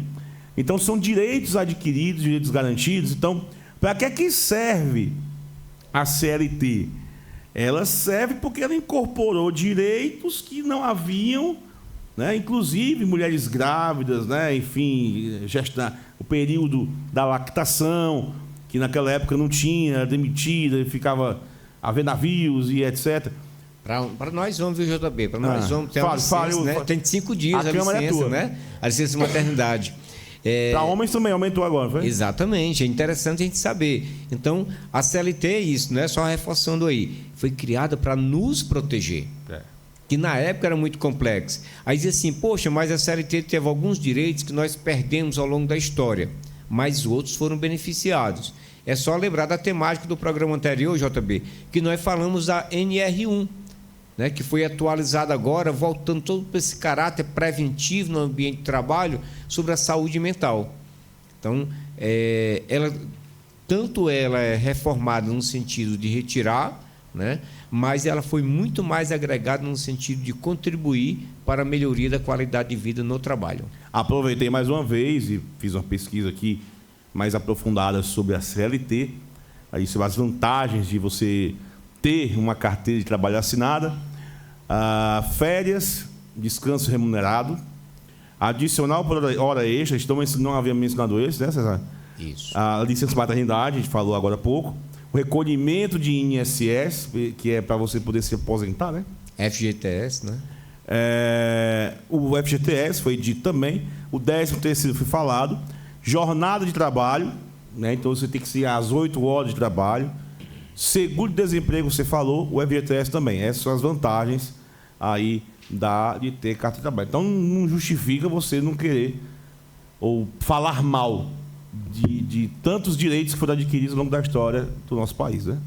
Então, são direitos adquiridos, direitos garantidos. Então, para que serve a CLT? Ela serve porque ela incorporou direitos que não haviam, né? Inclusive mulheres grávidas, né? Enfim, o período da lactação, que naquela época não tinha, era demitida, ficava a ver navios e etc. Para nós homens, viu, JB? Para nós homens tem a licença, né? Tem 5 dias a licença, né? A licença de maternidade. Para homens também aumentou agora, foi? Exatamente, é interessante a gente saber. Então, a CLT é isso, não é só reforçando aí. Foi criada para nos proteger, que na época era muito complexo. Aí diz assim, poxa, mas a CLT teve alguns direitos que nós perdemos ao longo da história, mas outros foram beneficiados. É só lembrar da temática do programa anterior, JB, que nós falamos da NR1, né, que foi atualizada agora, voltando todo para esse caráter preventivo no ambiente de trabalho sobre a saúde mental. Então, ela é reformada no sentido de retirar, né, mas ela foi muito mais agregada no sentido de contribuir para a melhoria da qualidade de vida no trabalho. Aproveitei mais uma vez e fiz uma pesquisa aqui mais aprofundada sobre a CLT, aí sobre as vantagens de você ter uma carteira de trabalho assinada, férias, descanso remunerado, adicional por hora extra, não havia mencionado esse, né, César? Isso. A licença maternidade, a gente falou agora há pouco, o recolhimento de INSS, que é para você poder se aposentar, né? FGTS, né? O FGTS foi dito também, o 13º foi falado, jornada de trabalho, né? Então você tem que ser às 8 horas de trabalho, seguro-desemprego você falou, o FGTS também. Essas são as vantagens aí de ter carta de trabalho. Então não justifica você não querer ou falar mal de tantos direitos que foram adquiridos ao longo da história do nosso país, né?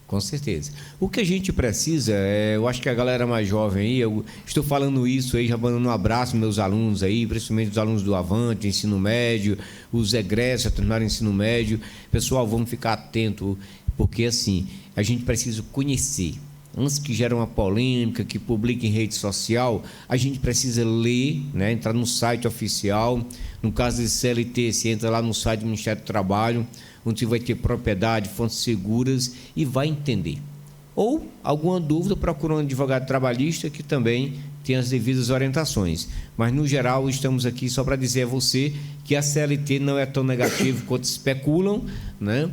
Com certeza. O que a gente precisa, eu acho que a galera mais jovem aí, eu estou falando isso aí, já mandando um abraço aos meus alunos aí, principalmente os alunos do Avante, ensino médio, os egressos a terminar o ensino médio. Pessoal, vamos ficar atento, porque assim, a gente precisa conhecer. Antes que gere uma polêmica, que publique em rede social, a gente precisa ler, né, entrar no site oficial. No caso de CLT, você entra lá no site do Ministério do Trabalho, onde você vai ter propriedade, fontes seguras e vai entender. Ou, alguma dúvida, procura um advogado trabalhista que também tem as devidas orientações. Mas, no geral, estamos aqui só para dizer a você que a CLT não é tão negativo quanto especulam, né?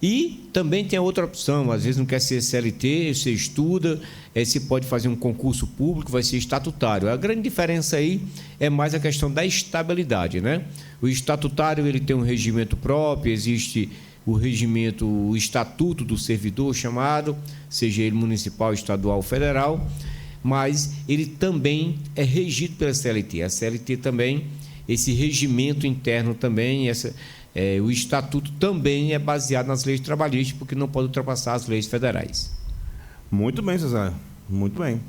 E também tem a outra opção, às vezes não quer ser CLT, você estuda, você pode fazer um concurso público, vai ser estatutário. A grande diferença aí é mais a questão da estabilidade, né? O estatutário ele tem um regimento próprio, existe o estatuto do servidor chamado, seja ele municipal, estadual ou federal, mas ele também é regido pela CLT. A CLT também, esse regimento interno também, o estatuto também é baseado nas leis trabalhistas, porque não pode ultrapassar as leis federais. Muito bem, César. Muito bem.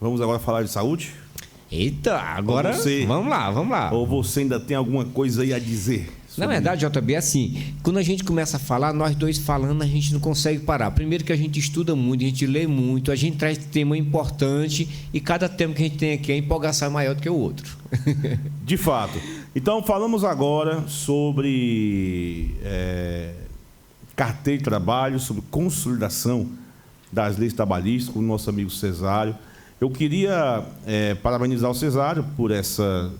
Vamos agora falar de saúde? Eita, agora vamos lá. Ou você ainda tem alguma coisa aí a dizer? Na verdade, JB, assim, quando a gente começa a falar, nós dois falando, a gente não consegue parar. Primeiro que a gente estuda muito, a gente lê muito, a gente traz tema importante e cada tema que a gente tem aqui, a empolgação é maior do que o outro. De fato. Então, falamos agora sobre carteira de trabalho, sobre consolidação das leis trabalhistas com o nosso amigo Cesário. Eu queria parabenizar o Cesário por essa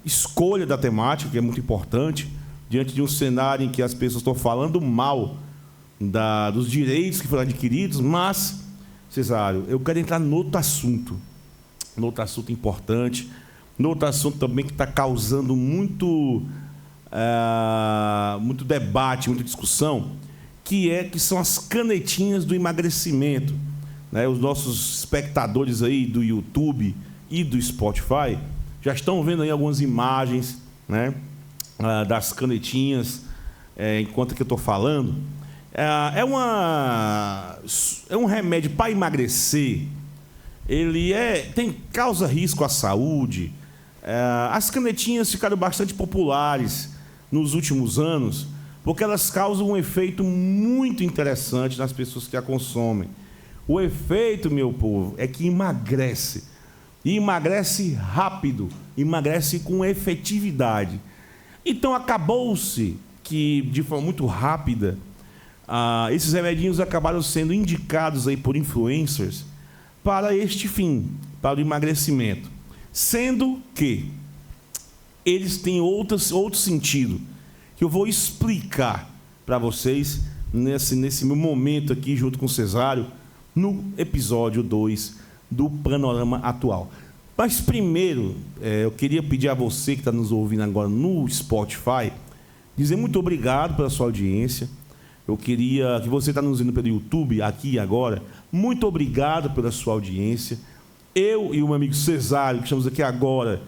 escolha da temática, que é muito importante, diante de um cenário em que as pessoas estão falando mal dos direitos que foram adquiridos, mas, Cesário, eu quero entrar no outro assunto importante, no outro assunto também que está causando muito debate, muita discussão, que são as canetinhas do emagrecimento, né? Os nossos espectadores aí do YouTube e do Spotify já estão vendo aí algumas imagens, né, das canetinhas, enquanto que eu estou falando. É um remédio para emagrecer. Ele causa risco à saúde. As canetinhas ficaram bastante populares nos últimos anos, porque elas causam um efeito muito interessante nas pessoas que a consomem. O efeito, meu povo, é que emagrece. E emagrece rápido, emagrece com efetividade. Então, acabou-se que, de forma muito rápida, esses remedinhos acabaram sendo indicados aí por influencers para este fim, para o emagrecimento. Sendo que eles têm outro sentido, que eu vou explicar para vocês nesse meu momento aqui, junto com o Cesário, no episódio 2 do Panorama Atual. Mas primeiro, eu queria pedir a você que está nos ouvindo agora no Spotify, dizer muito obrigado pela sua audiência. Eu queria que você está nos ouvindo pelo YouTube, aqui e agora, muito obrigado pela sua audiência. Eu e o meu amigo Cesário, que estamos aqui agora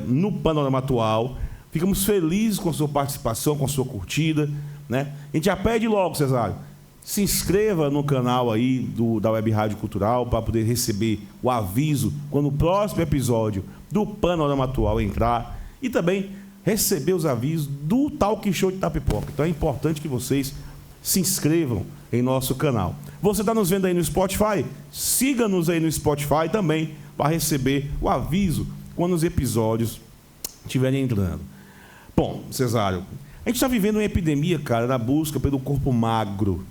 no Panorama Atual, Ficamos felizes com a sua participação, com a sua curtida, né? A gente já pede logo, Cesário, se inscreva no canal aí da Web Rádio Cultural para poder receber o aviso quando o próximo episódio do Panorama Atual entrar e também receber os avisos do Talk Show de Itapipoca. Então é importante que vocês se inscrevam em nosso canal. Você está nos vendo aí no Spotify? Siga-nos aí no Spotify também para receber o aviso quando os episódios estiverem entrando. Bom, Cesário, a gente está vivendo uma epidemia, cara, da busca pelo corpo magro.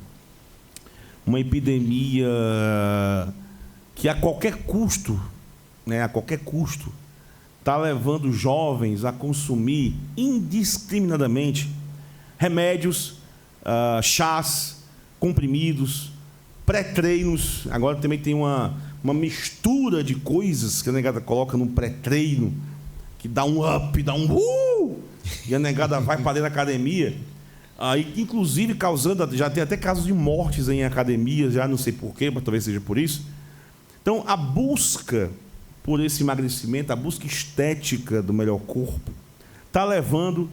Uma epidemia que a qualquer custo, né, está levando jovens a consumir indiscriminadamente remédios, chás, comprimidos, pré-treinos. Agora também tem uma mistura de coisas que a negada coloca no pré-treino, que dá um up, dá um e a negada vai para dentro da academia, aí, inclusive causando, já tem até casos de mortes em academias, já não sei porquê, mas talvez seja por isso. Então, a busca por esse emagrecimento, a busca estética do melhor corpo, está levando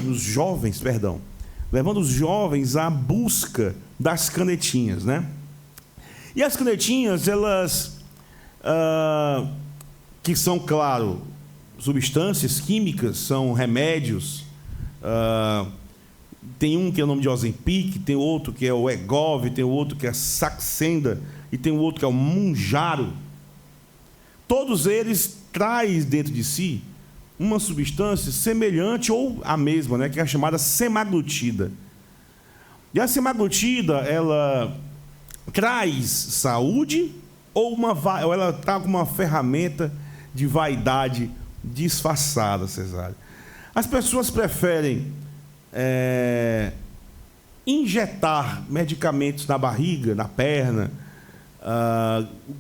os jovens à busca das canetinhas, né? E as canetinhas, elas, que são, claro, substâncias químicas, são remédios. Tem um que é o nome de Ozempic, tem outro que é o Wegovy, tem outro que é Saxenda e tem outro que é o Mounjaro. Todos eles trazem dentro de si uma substância semelhante ou a mesma, né, que é a chamada semaglutida. E a semaglutida, ela traz saúde ou ela está com uma ferramenta de vaidade disfarçada, Cesário? As pessoas preferem injetar medicamentos na barriga, na perna,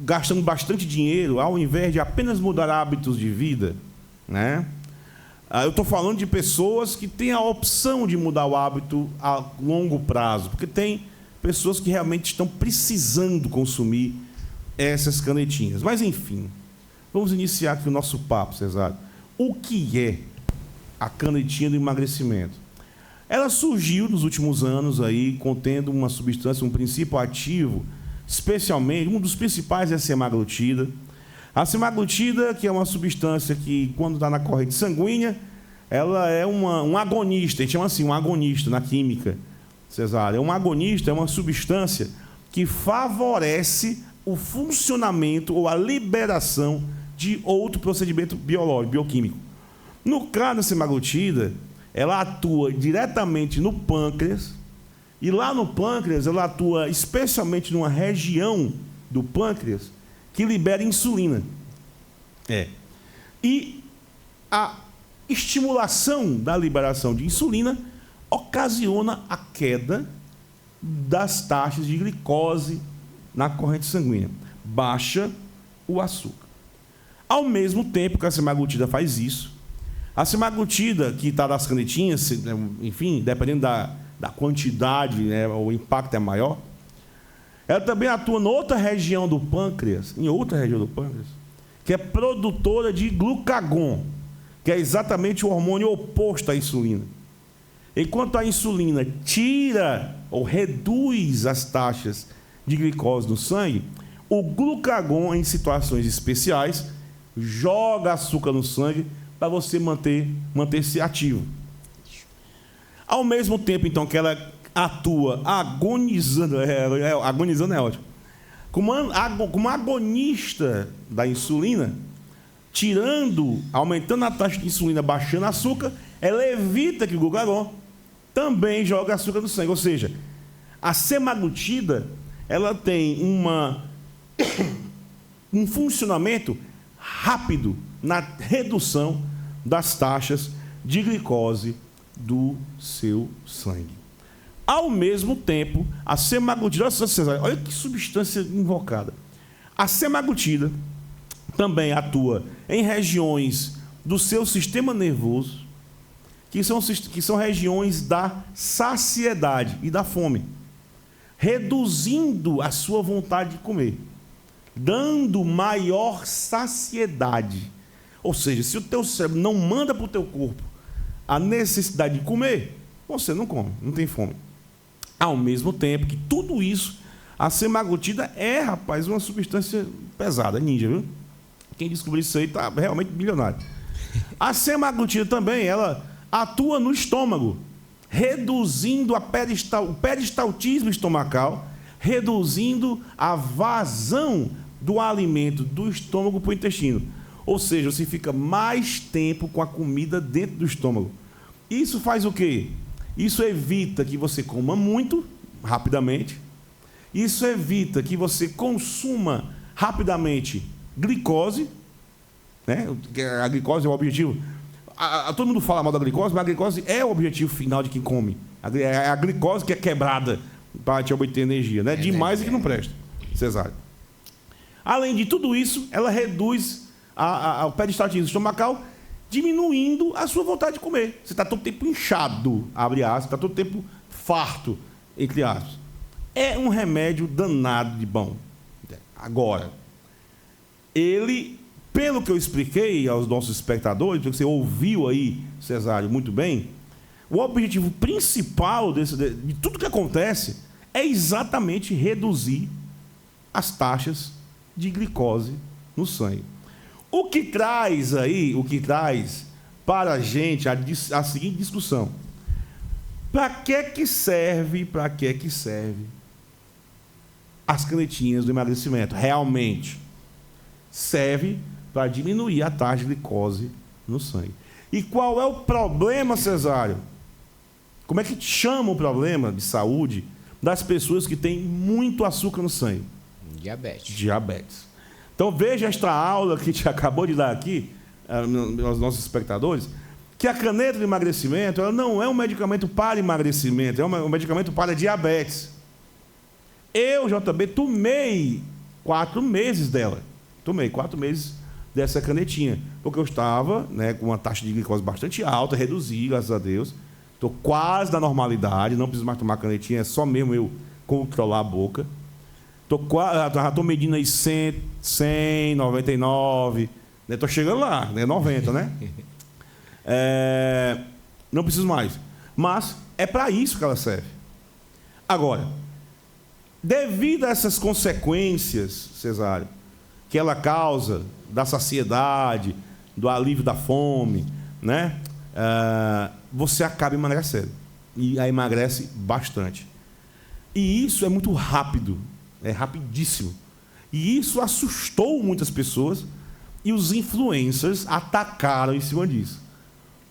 gastando bastante dinheiro, ao invés de apenas mudar hábitos de vida, né? Eu estou falando de pessoas que têm a opção de mudar o hábito a longo prazo, porque tem pessoas que realmente estão precisando consumir essas canetinhas. Mas, enfim, vamos iniciar aqui o nosso papo, Cesário. O que é a canetinha do emagrecimento? Ela surgiu nos últimos anos aí, contendo uma substância, um princípio ativo, especialmente, um dos principais é a semaglutida. A semaglutida, que é uma substância que, quando está na corrente sanguínea, ela é um agonista, a gente chama assim, um agonista na química, Cesário. Um agonista é uma substância que favorece o funcionamento ou a liberação de outro procedimento biológico, bioquímico. No caso da semaglutida, ela atua diretamente no pâncreas, e lá no pâncreas ela atua especialmente numa região do pâncreas que libera insulina. E a estimulação da liberação de insulina ocasiona a queda das taxas de glicose na corrente sanguínea. Baixa o açúcar. Ao mesmo tempo que a semaglutida faz isso, a semaglutida, que está nas canetinhas, enfim, dependendo da quantidade, né, o impacto é maior, ela também atua em outra região do pâncreas, que é produtora de glucagon, que é exatamente o hormônio oposto à insulina. Enquanto a insulina tira ou reduz as taxas de glicose no sangue, o glucagon, em situações especiais, joga açúcar no sangue para você manter-se ativo. Ao mesmo tempo, então, que ela atua agonizando, agonizando é ótimo, como agonista da insulina, aumentando a taxa de insulina, baixando o açúcar, ela evita que o glucagon também jogue açúcar no sangue. Ou seja, a semaglutida, ela tem um funcionamento rápido na redução das taxas de glicose do seu sangue. Ao mesmo tempo, a semaglutida, olha que substância invocada. A semaglutida também atua em regiões do seu sistema nervoso, que são regiões da saciedade e da fome, reduzindo a sua vontade de comer, dando maior saciedade. Ou seja, se o teu cérebro não manda para o teu corpo a necessidade de comer, você não come, não tem fome. Ao mesmo tempo que tudo isso, a semaglutida é, rapaz, uma substância pesada, ninja, viu? Quem descobrir isso aí está realmente bilionário. A semaglutida também, ela atua no estômago, reduzindo o peristaltismo estomacal, reduzindo a vazão do alimento do estômago para o intestino. Ou seja, você fica mais tempo com a comida dentro do estômago. Isso faz o quê? Isso evita que você coma muito, rapidamente. Isso evita que você consuma rapidamente glicose, né? A glicose é o objetivo. Todo mundo fala mal da glicose, mas a glicose é o objetivo final de quem come. É a glicose que é quebrada para te obter energia, né? Demais é que não presta, Cesário. Além de tudo isso, ela reduz o peristaltismo estomacal, diminuindo a sua vontade de comer. Você está todo tempo inchado, abre aspas, está todo tempo farto, entre aspas. É um remédio danado de bom. Agora, ele, pelo que eu expliquei aos nossos espectadores, porque você ouviu aí, Cesário, muito bem, o objetivo principal de tudo que acontece é exatamente reduzir as taxas de glicose no sangue. O que traz para a gente a seguinte discussão: para que serve as canetinhas do emagrecimento? Realmente serve para diminuir a taxa de glicose no sangue. E qual é o problema, Cesário? Como é que chama o problema de saúde das pessoas que têm muito açúcar no sangue? Diabetes. Então veja esta aula que a gente acabou de dar aqui aos nossos espectadores, que a caneta de emagrecimento, ela não é um medicamento para emagrecimento, é um medicamento para diabetes. Eu, JB, tomei 4 meses dela. Tomei 4 meses dessa canetinha, porque eu estava, né, com uma taxa de glicose bastante alta, reduzi, graças a Deus. Estou quase na normalidade, não preciso mais tomar canetinha, é só mesmo eu controlar a boca. Estou medindo aí 100, 99, estou chegando lá, né, 90, né? Não preciso mais. Mas é para isso que ela serve. Agora, devido a essas consequências, Cesário, que ela causa da saciedade, do alívio da fome, né? Você acaba emagrecendo. E aí emagrece bastante. E isso é muito rápido. É rapidíssimo. E isso assustou muitas pessoas e os influencers atacaram em cima disso.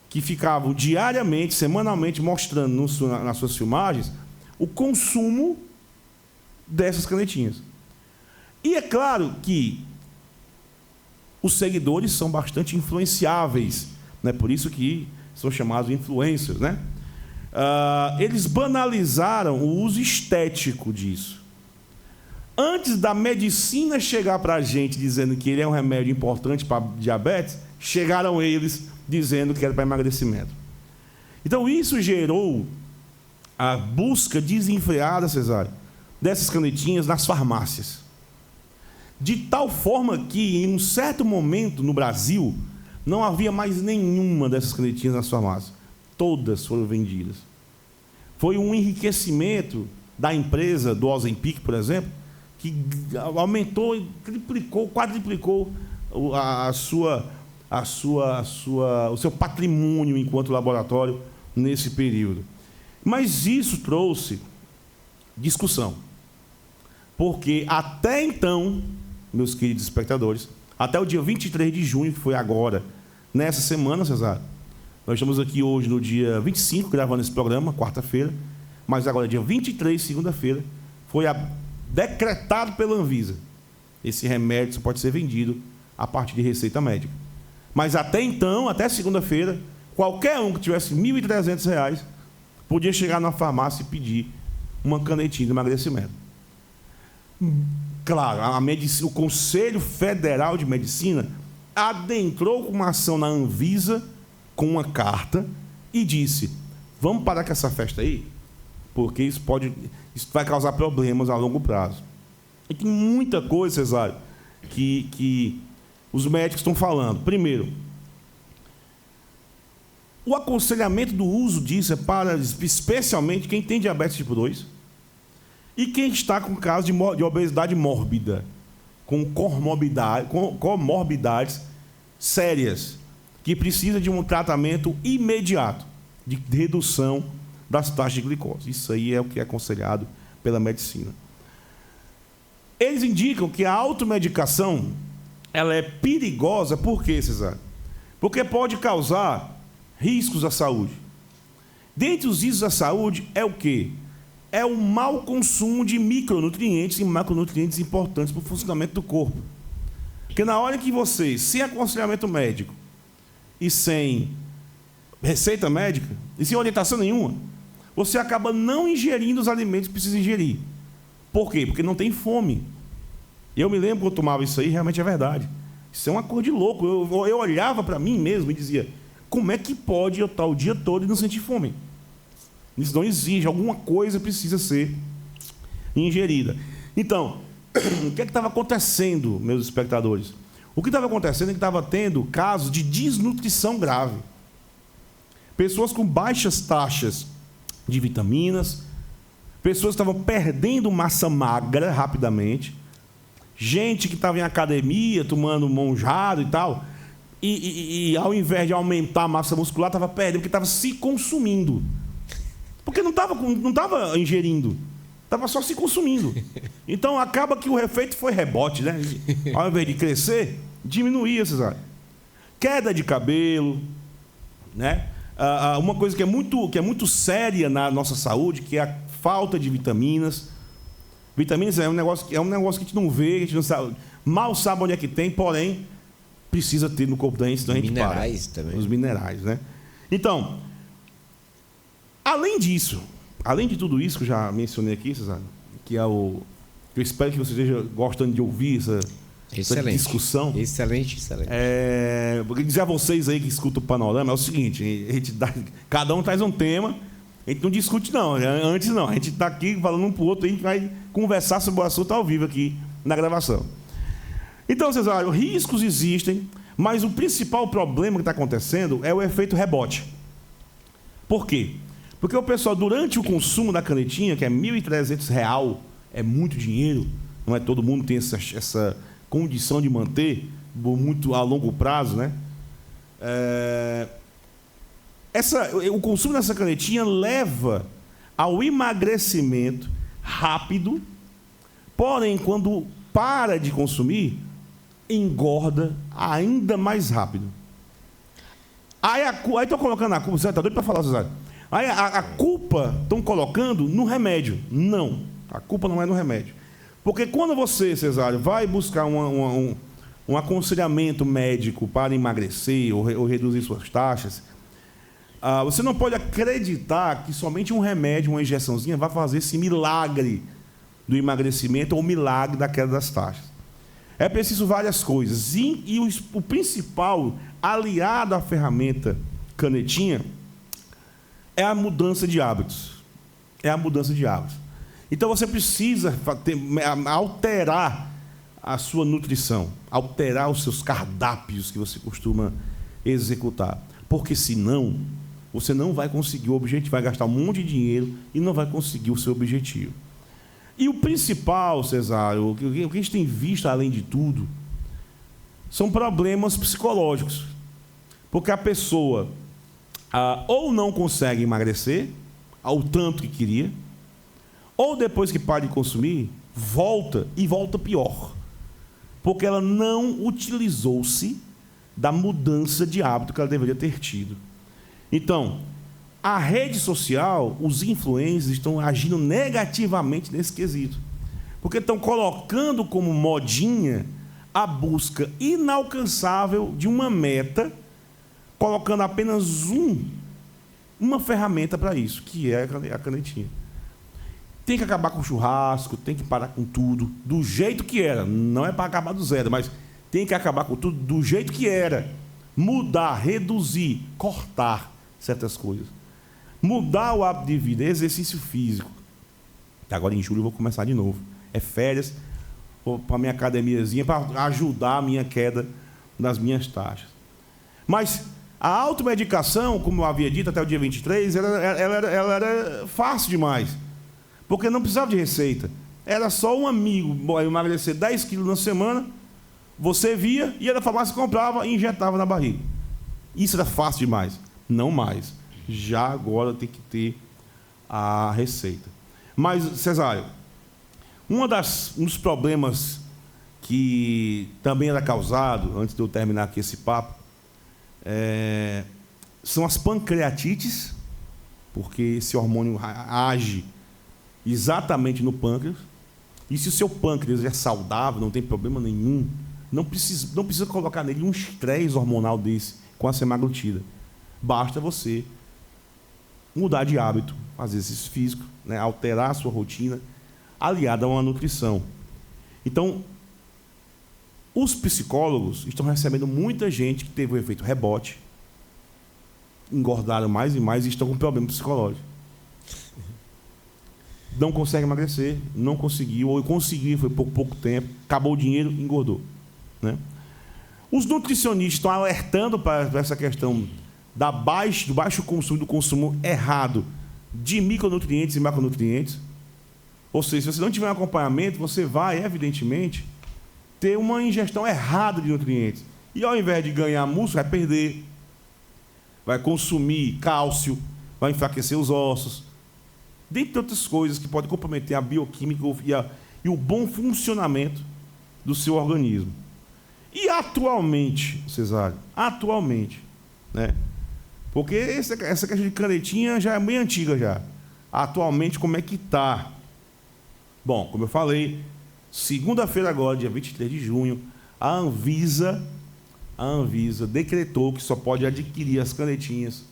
Que ficavam diariamente, semanalmente, mostrando nas suas filmagens o consumo dessas canetinhas. E é claro que os seguidores são bastante influenciáveis, né? Por isso que são chamados influencers, né? Eles banalizaram o uso estético disso. Antes da medicina chegar para a gente dizendo que ele é um remédio importante para diabetes, chegaram eles dizendo que era para emagrecimento. Então isso gerou a busca desenfreada, Cesário, dessas canetinhas nas farmácias. De tal forma que, em um certo momento no Brasil, não havia mais nenhuma dessas canetinhas nas farmácias. Todas foram vendidas. Foi um enriquecimento da empresa, do Ozempic, por exemplo, que aumentou, triplicou, quadriplicou o seu patrimônio enquanto laboratório nesse período. Mas isso trouxe discussão. Porque até então, meus queridos espectadores, até o dia 23 de junho, que foi agora, nessa semana, Cesário, nós estamos aqui hoje no dia 25, gravando esse programa, quarta-feira, mas agora, dia 23, segunda-feira, foi decretado pela Anvisa. Esse remédio só pode ser vendido a partir de receita médica. Mas até então, até segunda-feira, qualquer um que tivesse R$ 1.300 podia chegar na farmácia e pedir uma canetinha de emagrecimento. Claro, o Conselho Federal de Medicina adentrou com uma ação na Anvisa, com uma carta, e disse: vamos parar com essa festa aí, porque isso vai causar problemas a longo prazo. E tem muita coisa, Cesário, que os médicos estão falando. Primeiro, O aconselhamento do uso disso é para, especialmente, quem tem diabetes tipo 2 e quem está com caso de obesidade mórbida, com comorbidades sérias, que precisa de um tratamento imediato de redução das taxas de glicose. Isso aí é o que é aconselhado pela medicina. Eles indicam que a automedicação ela é perigosa. Por quê, Cesário? Porque pode causar riscos à saúde. Dentre os riscos à saúde é o quê? É o mau consumo de micronutrientes e macronutrientes importantes para o funcionamento do corpo. Porque na hora que você, sem aconselhamento médico e sem receita médica e sem orientação nenhuma, você acaba não ingerindo os alimentos que precisa ingerir. Por quê? Porque não tem fome. Eu me lembro quando eu tomava isso aí, realmente é verdade. Isso é uma coisa de louco. Eu olhava para mim mesmo e dizia, como é que pode eu estar o dia todo e não sentir fome? Isso não exige, alguma coisa precisa ser ingerida. Então, o que é que estava acontecendo, meus espectadores? O que estava acontecendo é que estava tendo casos de desnutrição grave. Pessoas com baixas taxas de vitaminas, pessoas que estavam perdendo massa magra rapidamente, gente que estava em academia tomando monjado e tal, e ao invés de aumentar a massa muscular, estava perdendo, porque estava se consumindo. Porque não estava ingerindo, estava só se consumindo. Então acaba que o efeito foi rebote, né? Ao invés de crescer, diminuía, Cesário. Queda de cabelo, né? Uma coisa que é muito séria na nossa saúde, que é a falta de vitaminas. Vitaminas é um negócio que a gente não vê, a gente não sabe, mal sabe onde é que tem, porém precisa ter no corpo da gente, senão a gente para. Minerais também. Os minerais, né? Então, além disso, além de tudo isso que eu já mencionei aqui, Cesário, que é o... Eu espero que você esteja gostando de ouvir essa discussão. Excelente. Vou dizer a vocês aí que escutam o Panorama, é o seguinte, cada um traz um tema, a gente não discute não, antes não, a gente está aqui falando um para o outro, a gente vai conversar sobre o assunto ao vivo aqui na gravação. Então, Cesário, riscos existem, mas o principal problema que está acontecendo é o efeito rebote. Por quê? Porque o pessoal, durante o consumo da canetinha, que é R$ 1.300, é muito dinheiro, não é todo mundo tem essa condição de manter muito a longo prazo, né? O consumo dessa canetinha leva ao emagrecimento rápido, porém, quando para de consumir, engorda ainda mais rápido. Aí estão colocando a culpa, você está doido para falar, Cesário? Aí a culpa estão colocando no remédio. Não, a culpa não é no remédio. Porque quando você, Cesário, vai buscar um aconselhamento médico para emagrecer ou reduzir suas taxas, você não pode acreditar que somente um remédio, uma injeçãozinha, vai fazer esse milagre do emagrecimento ou milagre da queda das taxas. É preciso várias coisas. E o principal, aliado à ferramenta canetinha, é a mudança de hábitos. Então você precisa alterar a sua nutrição, alterar os seus cardápios que você costuma executar. Porque senão, você não vai conseguir o objetivo, vai gastar um monte de dinheiro e não vai conseguir o seu objetivo. E o principal, Cesário, o que a gente tem visto, além de tudo, são problemas psicológicos. Porque a pessoa ou não consegue emagrecer ao tanto que queria, ou depois que para de consumir, volta pior. Porque ela não utilizou-se da mudança de hábito que ela deveria ter tido. Então, a rede social, os influencers estão agindo negativamente nesse quesito. Porque estão colocando como modinha a busca inalcançável de uma meta, colocando apenas uma ferramenta para isso, que é a canetinha. Tem que acabar com o churrasco, tem que parar com tudo, do jeito que era. Não é para acabar do zero, mas tem que acabar com tudo do jeito que era. Mudar, reduzir, cortar certas coisas. Mudar o hábito de vida, exercício físico. Agora em julho eu vou começar de novo. É férias, vou para a minha academiazinha para ajudar a minha queda das minhas taxas. Mas A automedicação, como eu havia dito até o dia 23, ela era fácil demais. Porque não precisava de receita. Era só um amigo emagrecer 10 quilos na semana, você via, ia na farmácia, comprava e injetava na barriga. Isso era fácil demais. Não mais. Já agora tem que ter a receita. Mas, Cesário, um dos problemas que também era causado, antes de eu terminar aqui esse papo, são as pancreatites, porque esse hormônio age exatamente no pâncreas. E se o seu pâncreas é saudável, não tem problema nenhum, não precisa colocar nele um estresse hormonal desse com a semaglutida. Basta você mudar de hábito, fazer exercício físico, né, alterar a sua rotina, aliada a uma nutrição. Então, os psicólogos estão recebendo muita gente que teve o efeito rebote, engordaram mais e mais e estão com problema psicológico. Não consegue emagrecer, não conseguiu, ou conseguiu, foi por pouco tempo, acabou o dinheiro, engordou. Né? Os nutricionistas estão alertando para essa questão do baixo consumo, do consumo errado de micronutrientes e macronutrientes. Ou seja, se você não tiver um acompanhamento, você vai, evidentemente, ter uma ingestão errada de nutrientes. E ao invés de ganhar músculo, vai perder. Vai consumir cálcio, vai enfraquecer os ossos. Dentre outras coisas que podem comprometer a bioquímica e o bom funcionamento do seu organismo. E atualmente, Cesário, né? Porque essa questão de canetinha já é bem antiga já. Atualmente, como é que está? Bom, como eu falei, segunda-feira agora, dia 23 de junho, a Anvisa decretou que só pode adquirir as canetinhas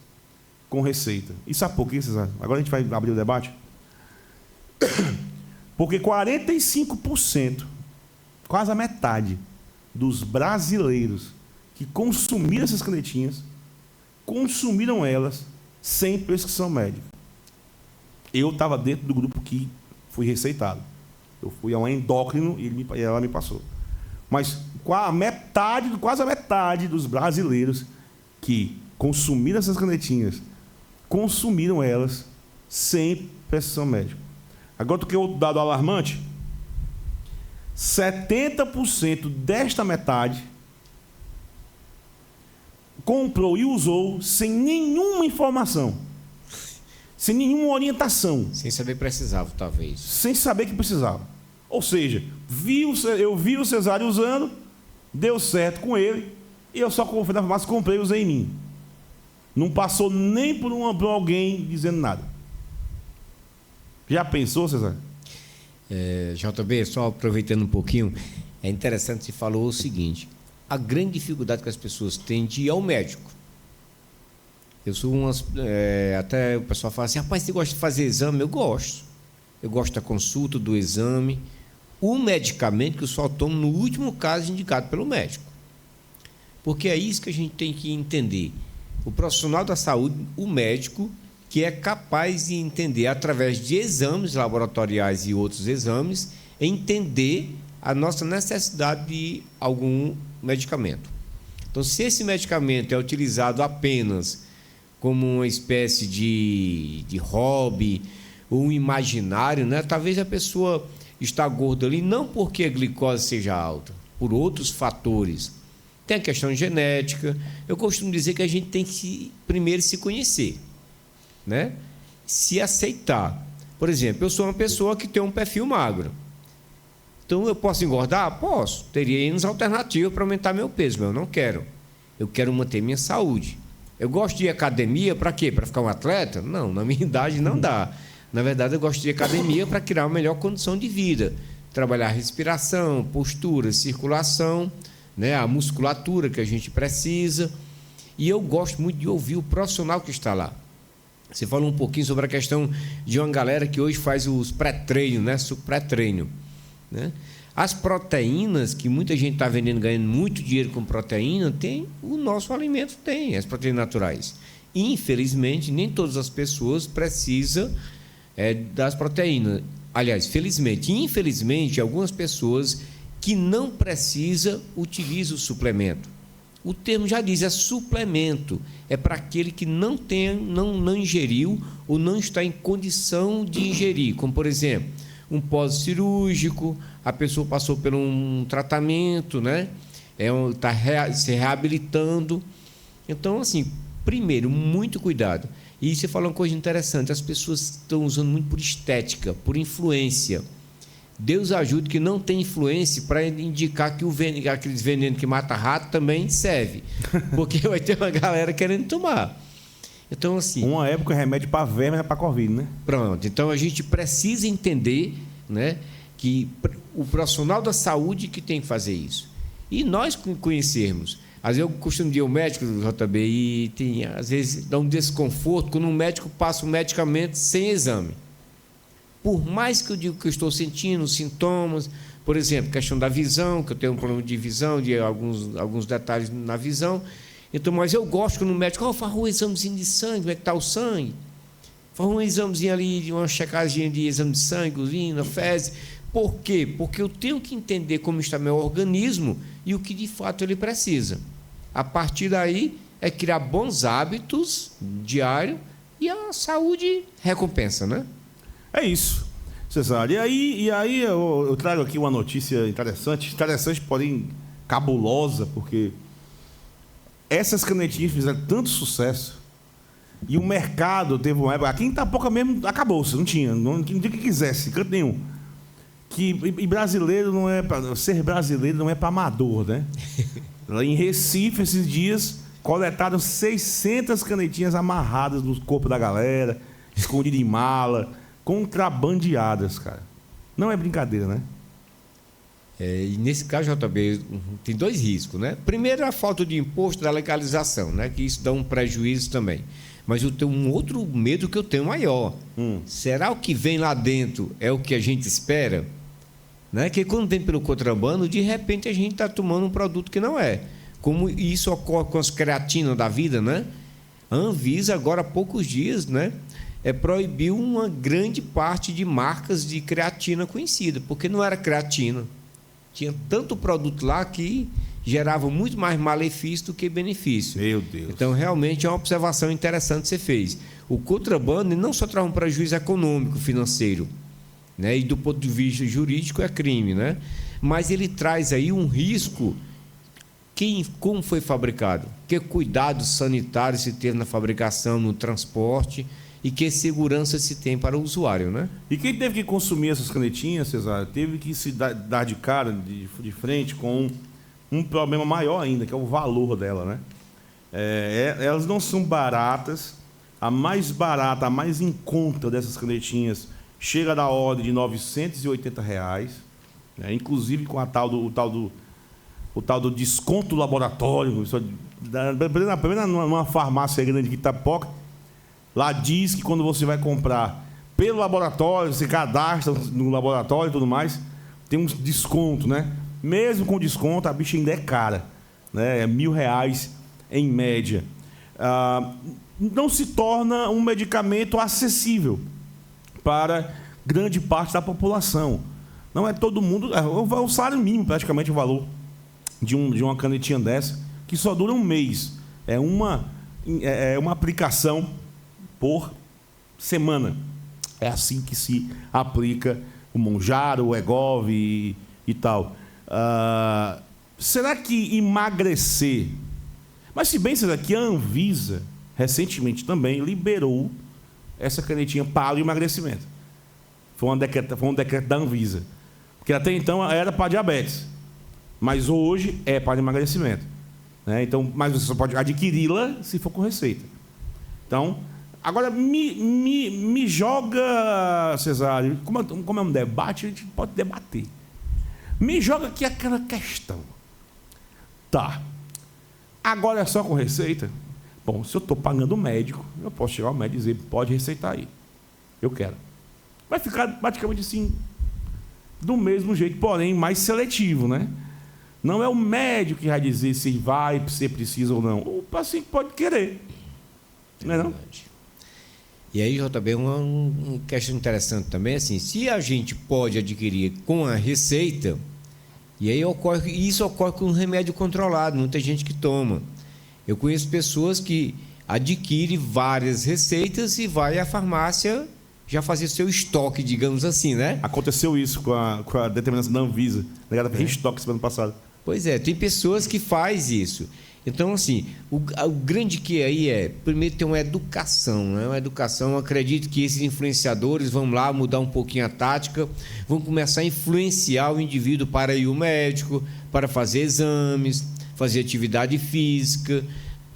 com receita. E sabe por quê, Cesário? Agora a gente vai abrir o debate. Porque 45%, quase a metade, dos brasileiros que consumiram essas canetinhas, consumiram elas sem prescrição médica. Eu estava dentro do grupo que fui receitado. Eu fui a um endócrino e ela me passou. Mas quase a metade dos brasileiros que consumiram essas canetinhas, consumiram elas sem prescrição médica. Agora, tu quer outro dado alarmante? 70% desta metade comprou e usou sem nenhuma informação, sem nenhuma orientação. Sem saber que precisava, talvez. Sem saber que precisava. Ou seja, eu vi o Cesário usando, deu certo com ele, e eu só fui na farmácia, comprei e usei em mim. Não passou nem por alguém dizendo nada. Já pensou, Cesário? JB, só aproveitando um pouquinho, é interessante, você falou o seguinte: a grande dificuldade que as pessoas têm de ir ao médico. Eu sou até o pessoal fala assim: rapaz, você gosta de fazer exame? Eu gosto. Eu gosto da consulta, do exame. O medicamento que eu só tomo no último caso indicado pelo médico. Porque é isso que a gente tem que entender. O profissional da saúde, o médico, que é capaz de entender, através de exames laboratoriais e outros exames, entender a nossa necessidade de algum medicamento. Então, se esse medicamento é utilizado apenas como uma espécie de hobby ou um imaginário, né? Talvez a pessoa está gorda ali não porque a glicose seja alta, por outros fatores. Tem a questão genética. Eu costumo dizer que a gente tem que primeiro se conhecer, né? Se aceitar. Por exemplo, eu sou uma pessoa que tem um perfil magro. Então, eu posso engordar? Posso. Teria N alternativas para aumentar meu peso, mas eu não quero. Eu quero manter minha saúde. Eu gosto de ir à academia para quê? Para ficar um atleta? Não, na minha idade não dá. Na verdade, eu gosto de ir à academia para criar uma melhor condição de vida. Trabalhar respiração, postura, circulação, né? A musculatura que a gente precisa. E eu gosto muito de ouvir o profissional que está lá. Você falou um pouquinho sobre a questão de uma galera que hoje faz os pré-treinos, né? Pré-treino, né? As proteínas, que muita gente está vendendo, ganhando muito dinheiro com proteína, tem o nosso alimento, tem as proteínas naturais. Infelizmente, nem todas as pessoas precisam das proteínas. Aliás, felizmente e infelizmente, algumas pessoas que não precisam utilizam o suplemento. O termo já diz, é suplemento. É para aquele que não ingeriu ou não está em condição de ingerir. Como, por exemplo, um pós-cirúrgico, a pessoa passou por um tratamento, né? Está se reabilitando. Então, assim, primeiro, muito cuidado. E você falou uma coisa interessante, as pessoas estão usando muito por estética, por influência. Deus ajude que não tem influência para indicar que aqueles venenos que mata rato também serve. Porque vai ter uma galera querendo tomar. Então, assim... Uma época, remédio para verme era para Covid, né? Pronto. Então, a gente precisa entender, né, que o profissional da saúde que tem que fazer isso. E nós conhecermos. Às vezes eu costumo ir ao médico do JB e às vezes dá um desconforto quando um médico passa um medicamento sem exame. Por mais que eu diga que eu estou sentindo sintomas, por exemplo, questão da visão, que eu tenho um problema de visão, de alguns detalhes na visão. Então, mas eu gosto quando o médico faz um examezinho de sangue, como é que está o sangue? Faz um examezinho ali, uma checagem de exame de sangue, urina, fezes. Por quê? Porque eu tenho que entender como está meu organismo e o que de fato ele precisa. A partir daí, é criar bons hábitos diários e a saúde recompensa, né? É isso, Cesário. E aí eu trago aqui uma notícia interessante, porém cabulosa, porque essas canetinhas fizeram tanto sucesso e o mercado teve uma época... Aqui em Itapoca mesmo acabou-se, não tinha que quisesse, canto nenhum. E brasileiro não é para... Ser brasileiro não é para amador, né? Lá em Recife, esses dias, coletaram 600 canetinhas amarradas no corpo da galera, escondidas em mala, contrabandeadas, cara. Não é brincadeira, né? E nesse caso, JB, tem dois riscos, né? Primeiro, a falta de imposto da legalização, né? Que isso dá um prejuízo também. Mas eu tenho um outro medo que eu tenho maior. Será o que vem lá dentro é o que a gente espera? Né? Que quando vem pelo contrabando, de repente a gente está tomando um produto que não é. Como isso ocorre com as creatinas da vida, né? A Anvisa, agora há poucos dias, né, proibiu uma grande parte de marcas de creatina conhecida, porque não era creatina. Tinha tanto produto lá que gerava muito mais malefício do que benefício. Meu Deus. Então, realmente, é uma observação interessante que você fez. O contrabando não só traz um prejuízo econômico, financeiro, né? E do ponto de vista jurídico é crime, né? Mas ele traz aí um risco. Como foi fabricado? Que cuidados sanitários se teve na fabricação, no transporte e que segurança se tem para o usuário, né? E quem teve que consumir essas canetinhas, Cesário, teve que se dar de cara, de frente com um problema maior ainda, que é o valor dela, né? Elas não são baratas. A mais barata, a mais em conta dessas canetinhas chega da ordem de R$ 980, né? Inclusive com o tal do desconto laboratório. Numa farmácia grande de Itapoca, lá diz que quando você vai comprar pelo laboratório, você cadastra no laboratório e tudo mais, tem um desconto, né? Mesmo com desconto, a bicha ainda é cara, né? É R$ 1.000 em média. Não se torna um medicamento acessível para grande parte da população. Não é todo mundo... É o salário mínimo, praticamente, o valor de uma canetinha dessa, que só dura um mês. É uma aplicação por semana. É assim que se aplica o Monjaro, o Egov e tal. Será que emagrecer... Mas se bem será que a Anvisa, recentemente também, liberou essa canetinha para o emagrecimento. Foi um decreto da Anvisa. Porque até então era para diabetes. Mas hoje é para emagrecimento, né? Então, mas você só pode adquiri-la se for com receita. Então, agora me joga, Cesário, como é um debate, a gente pode debater. Me joga aqui aquela questão. Tá. Agora é só com receita? Bom, se eu estou pagando o médico, eu posso chegar ao médico e dizer, pode receitar aí. Eu quero. Vai ficar praticamente assim, do mesmo jeito, porém mais seletivo, né? Não é o médico que vai dizer se precisa ou não. O paciente pode querer. Não é não? E aí, JB, uma questão interessante também, assim, se a gente pode adquirir com a receita, E aí isso ocorre com um remédio controlado, muita gente que toma. Eu conheço pessoas que adquirem várias receitas e vai à farmácia já fazer seu estoque, digamos assim, né? Aconteceu isso com a determinação da Anvisa. A galera fez estoque semana passada. Pois é, tem pessoas que fazem isso. Então, assim, o grande que aí primeiro tem uma educação, né? Uma educação, eu acredito que esses influenciadores vão lá mudar um pouquinho a tática, vão começar a influenciar o indivíduo para ir ao médico, para fazer exames, fazer atividade física.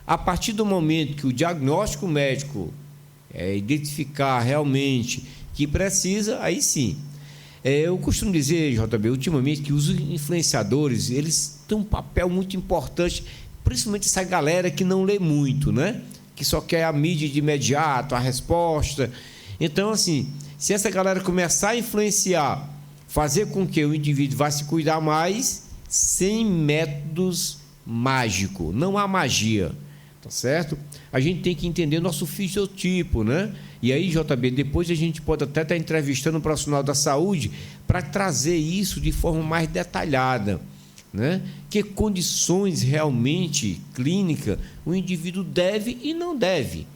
A partir do momento que o diagnóstico médico identificar realmente que precisa, aí sim. Eu costumo dizer, JB, ultimamente, que os influenciadores, eles têm um papel muito importante, principalmente essa galera que não lê muito, né? Que só quer a mídia de imediato, a resposta. Então, assim, se essa galera começar a influenciar, fazer com que o indivíduo vá se cuidar mais, sem métodos mágicos, não há magia, tá certo? A gente tem que entender nosso fisiotip, né? E aí, JB, depois a gente pode até estar entrevistando um profissional da saúde para trazer isso de forma mais detalhada, né? Que condições realmente clínicas o indivíduo deve e não deve.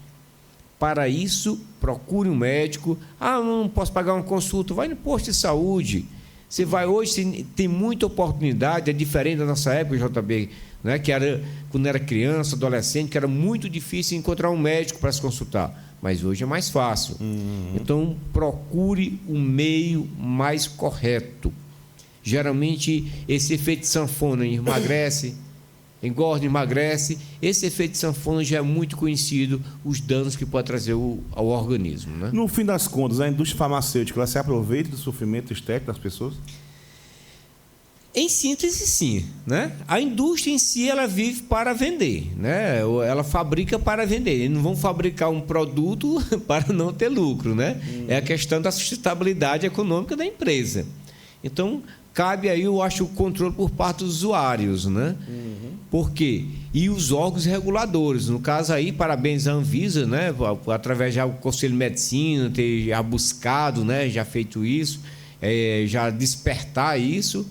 Para isso, procure um médico. Não posso pagar uma consulta, vai no posto de saúde. Você vai hoje, tem muita oportunidade, é diferente da nossa época, JB, né? Que era quando era criança, adolescente, que era muito difícil encontrar um médico para se consultar. Mas hoje é mais fácil. Então, procure um meio mais correto. Geralmente, esse efeito de sanfona emagrece, engorda, emagrece. Esse efeito de sanfona já é muito conhecido, os danos que pode trazer ao organismo, né? No fim das contas, a indústria farmacêutica, ela se aproveita do sofrimento estético das pessoas? Em síntese, sim, né? A indústria em si, ela vive para vender, né? Ela fabrica para vender. Eles não vão fabricar um produto para não ter lucro, né? É a questão da sustentabilidade econômica da empresa. Então, cabe aí, eu acho, o controle por parte dos usuários, né? Por quê? E os órgãos reguladores. No caso aí, parabéns à Anvisa, né? Através já do Conselho de Medicina, ter já buscado, né? Já feito isso, já despertar isso.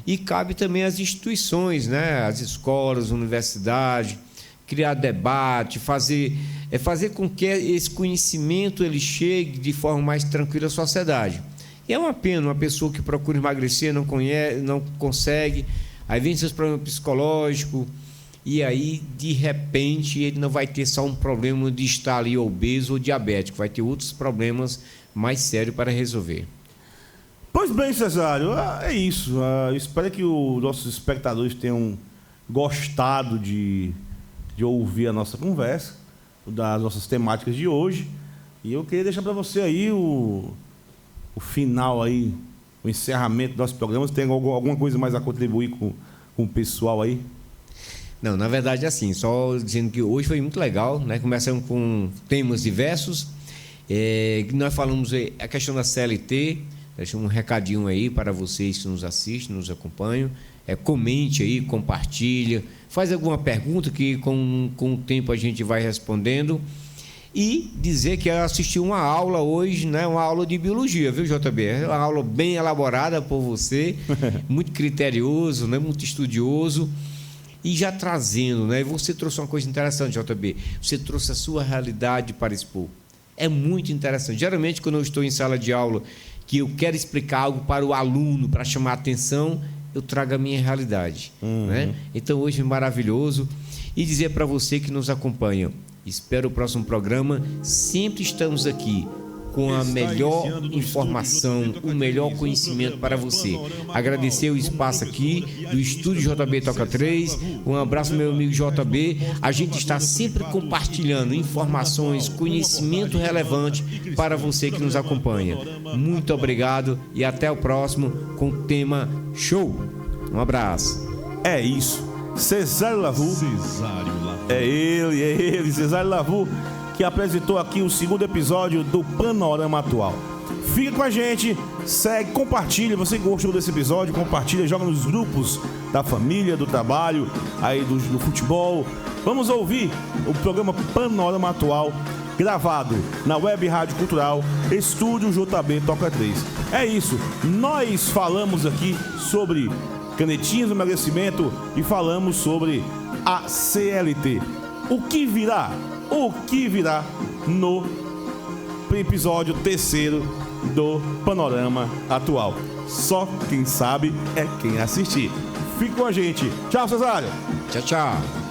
E cabe também às instituições, né? As escolas, universidades, criar debate, fazer com que esse conhecimento ele chegue de forma mais tranquila à sociedade. E é uma pena uma pessoa que procura emagrecer, não consegue, aí vem seus problemas psicológicos, e aí, de repente, ele não vai ter só um problema de estar ali obeso ou diabético, vai ter outros problemas mais sérios para resolver. Pois bem, Cesário, é isso. Espero que os nossos espectadores tenham gostado de ouvir a nossa conversa, das nossas temáticas de hoje. E eu queria deixar para você aí o final aí, o encerramento do nosso programa. Você tem alguma coisa mais a contribuir com o pessoal aí? Não, na verdade é assim, só dizendo que hoje foi muito legal, né? Começamos com temas diversos. Nós falamos a questão da CLT. Deixa um recadinho aí para vocês que nos assistem, nos acompanham. Comente aí, compartilha, faz alguma pergunta que com o tempo a gente vai respondendo. E dizer que eu assisti uma aula hoje, né? Uma aula de biologia, viu, JB? É uma aula bem elaborada por você, muito criterioso, né? Muito estudioso. E já trazendo, né? Você trouxe uma coisa interessante, JB. Você trouxe a sua realidade para expor. É muito interessante. Geralmente, quando eu estou em sala de aula, que eu quero explicar algo para o aluno, para chamar a atenção, eu trago a minha realidade. Né? Então, hoje é maravilhoso. E dizer para você que nos acompanha, espero o próximo programa. Sempre estamos aqui com a melhor informação, o melhor conhecimento para você. Agradecer o espaço aqui do Estúdio JB Toca 3. Um abraço, meu amigo JB. A gente está sempre compartilhando informações, conhecimento relevante para você que nos acompanha. Muito obrigado e até o próximo com o tema show. Um abraço. É isso. Cesário Lavur. É ele, Cesário Lavur, que apresentou aqui o segundo episódio do Panorama Atual. Fica com a gente, segue, compartilha. Você gostou desse episódio, compartilha, joga nos grupos da família, do trabalho, aí do futebol. Vamos ouvir o programa Panorama Atual, gravado na Web Rádio Cultural, Estúdio JB Toca 3. É isso, nós falamos aqui sobre canetinhas do emagrecimento e falamos sobre a CLT. O que virá? O que virá no episódio 3º do Panorama Atual? Só quem sabe é quem assistir. Fique com a gente. Tchau, Cesário. Tchau, tchau.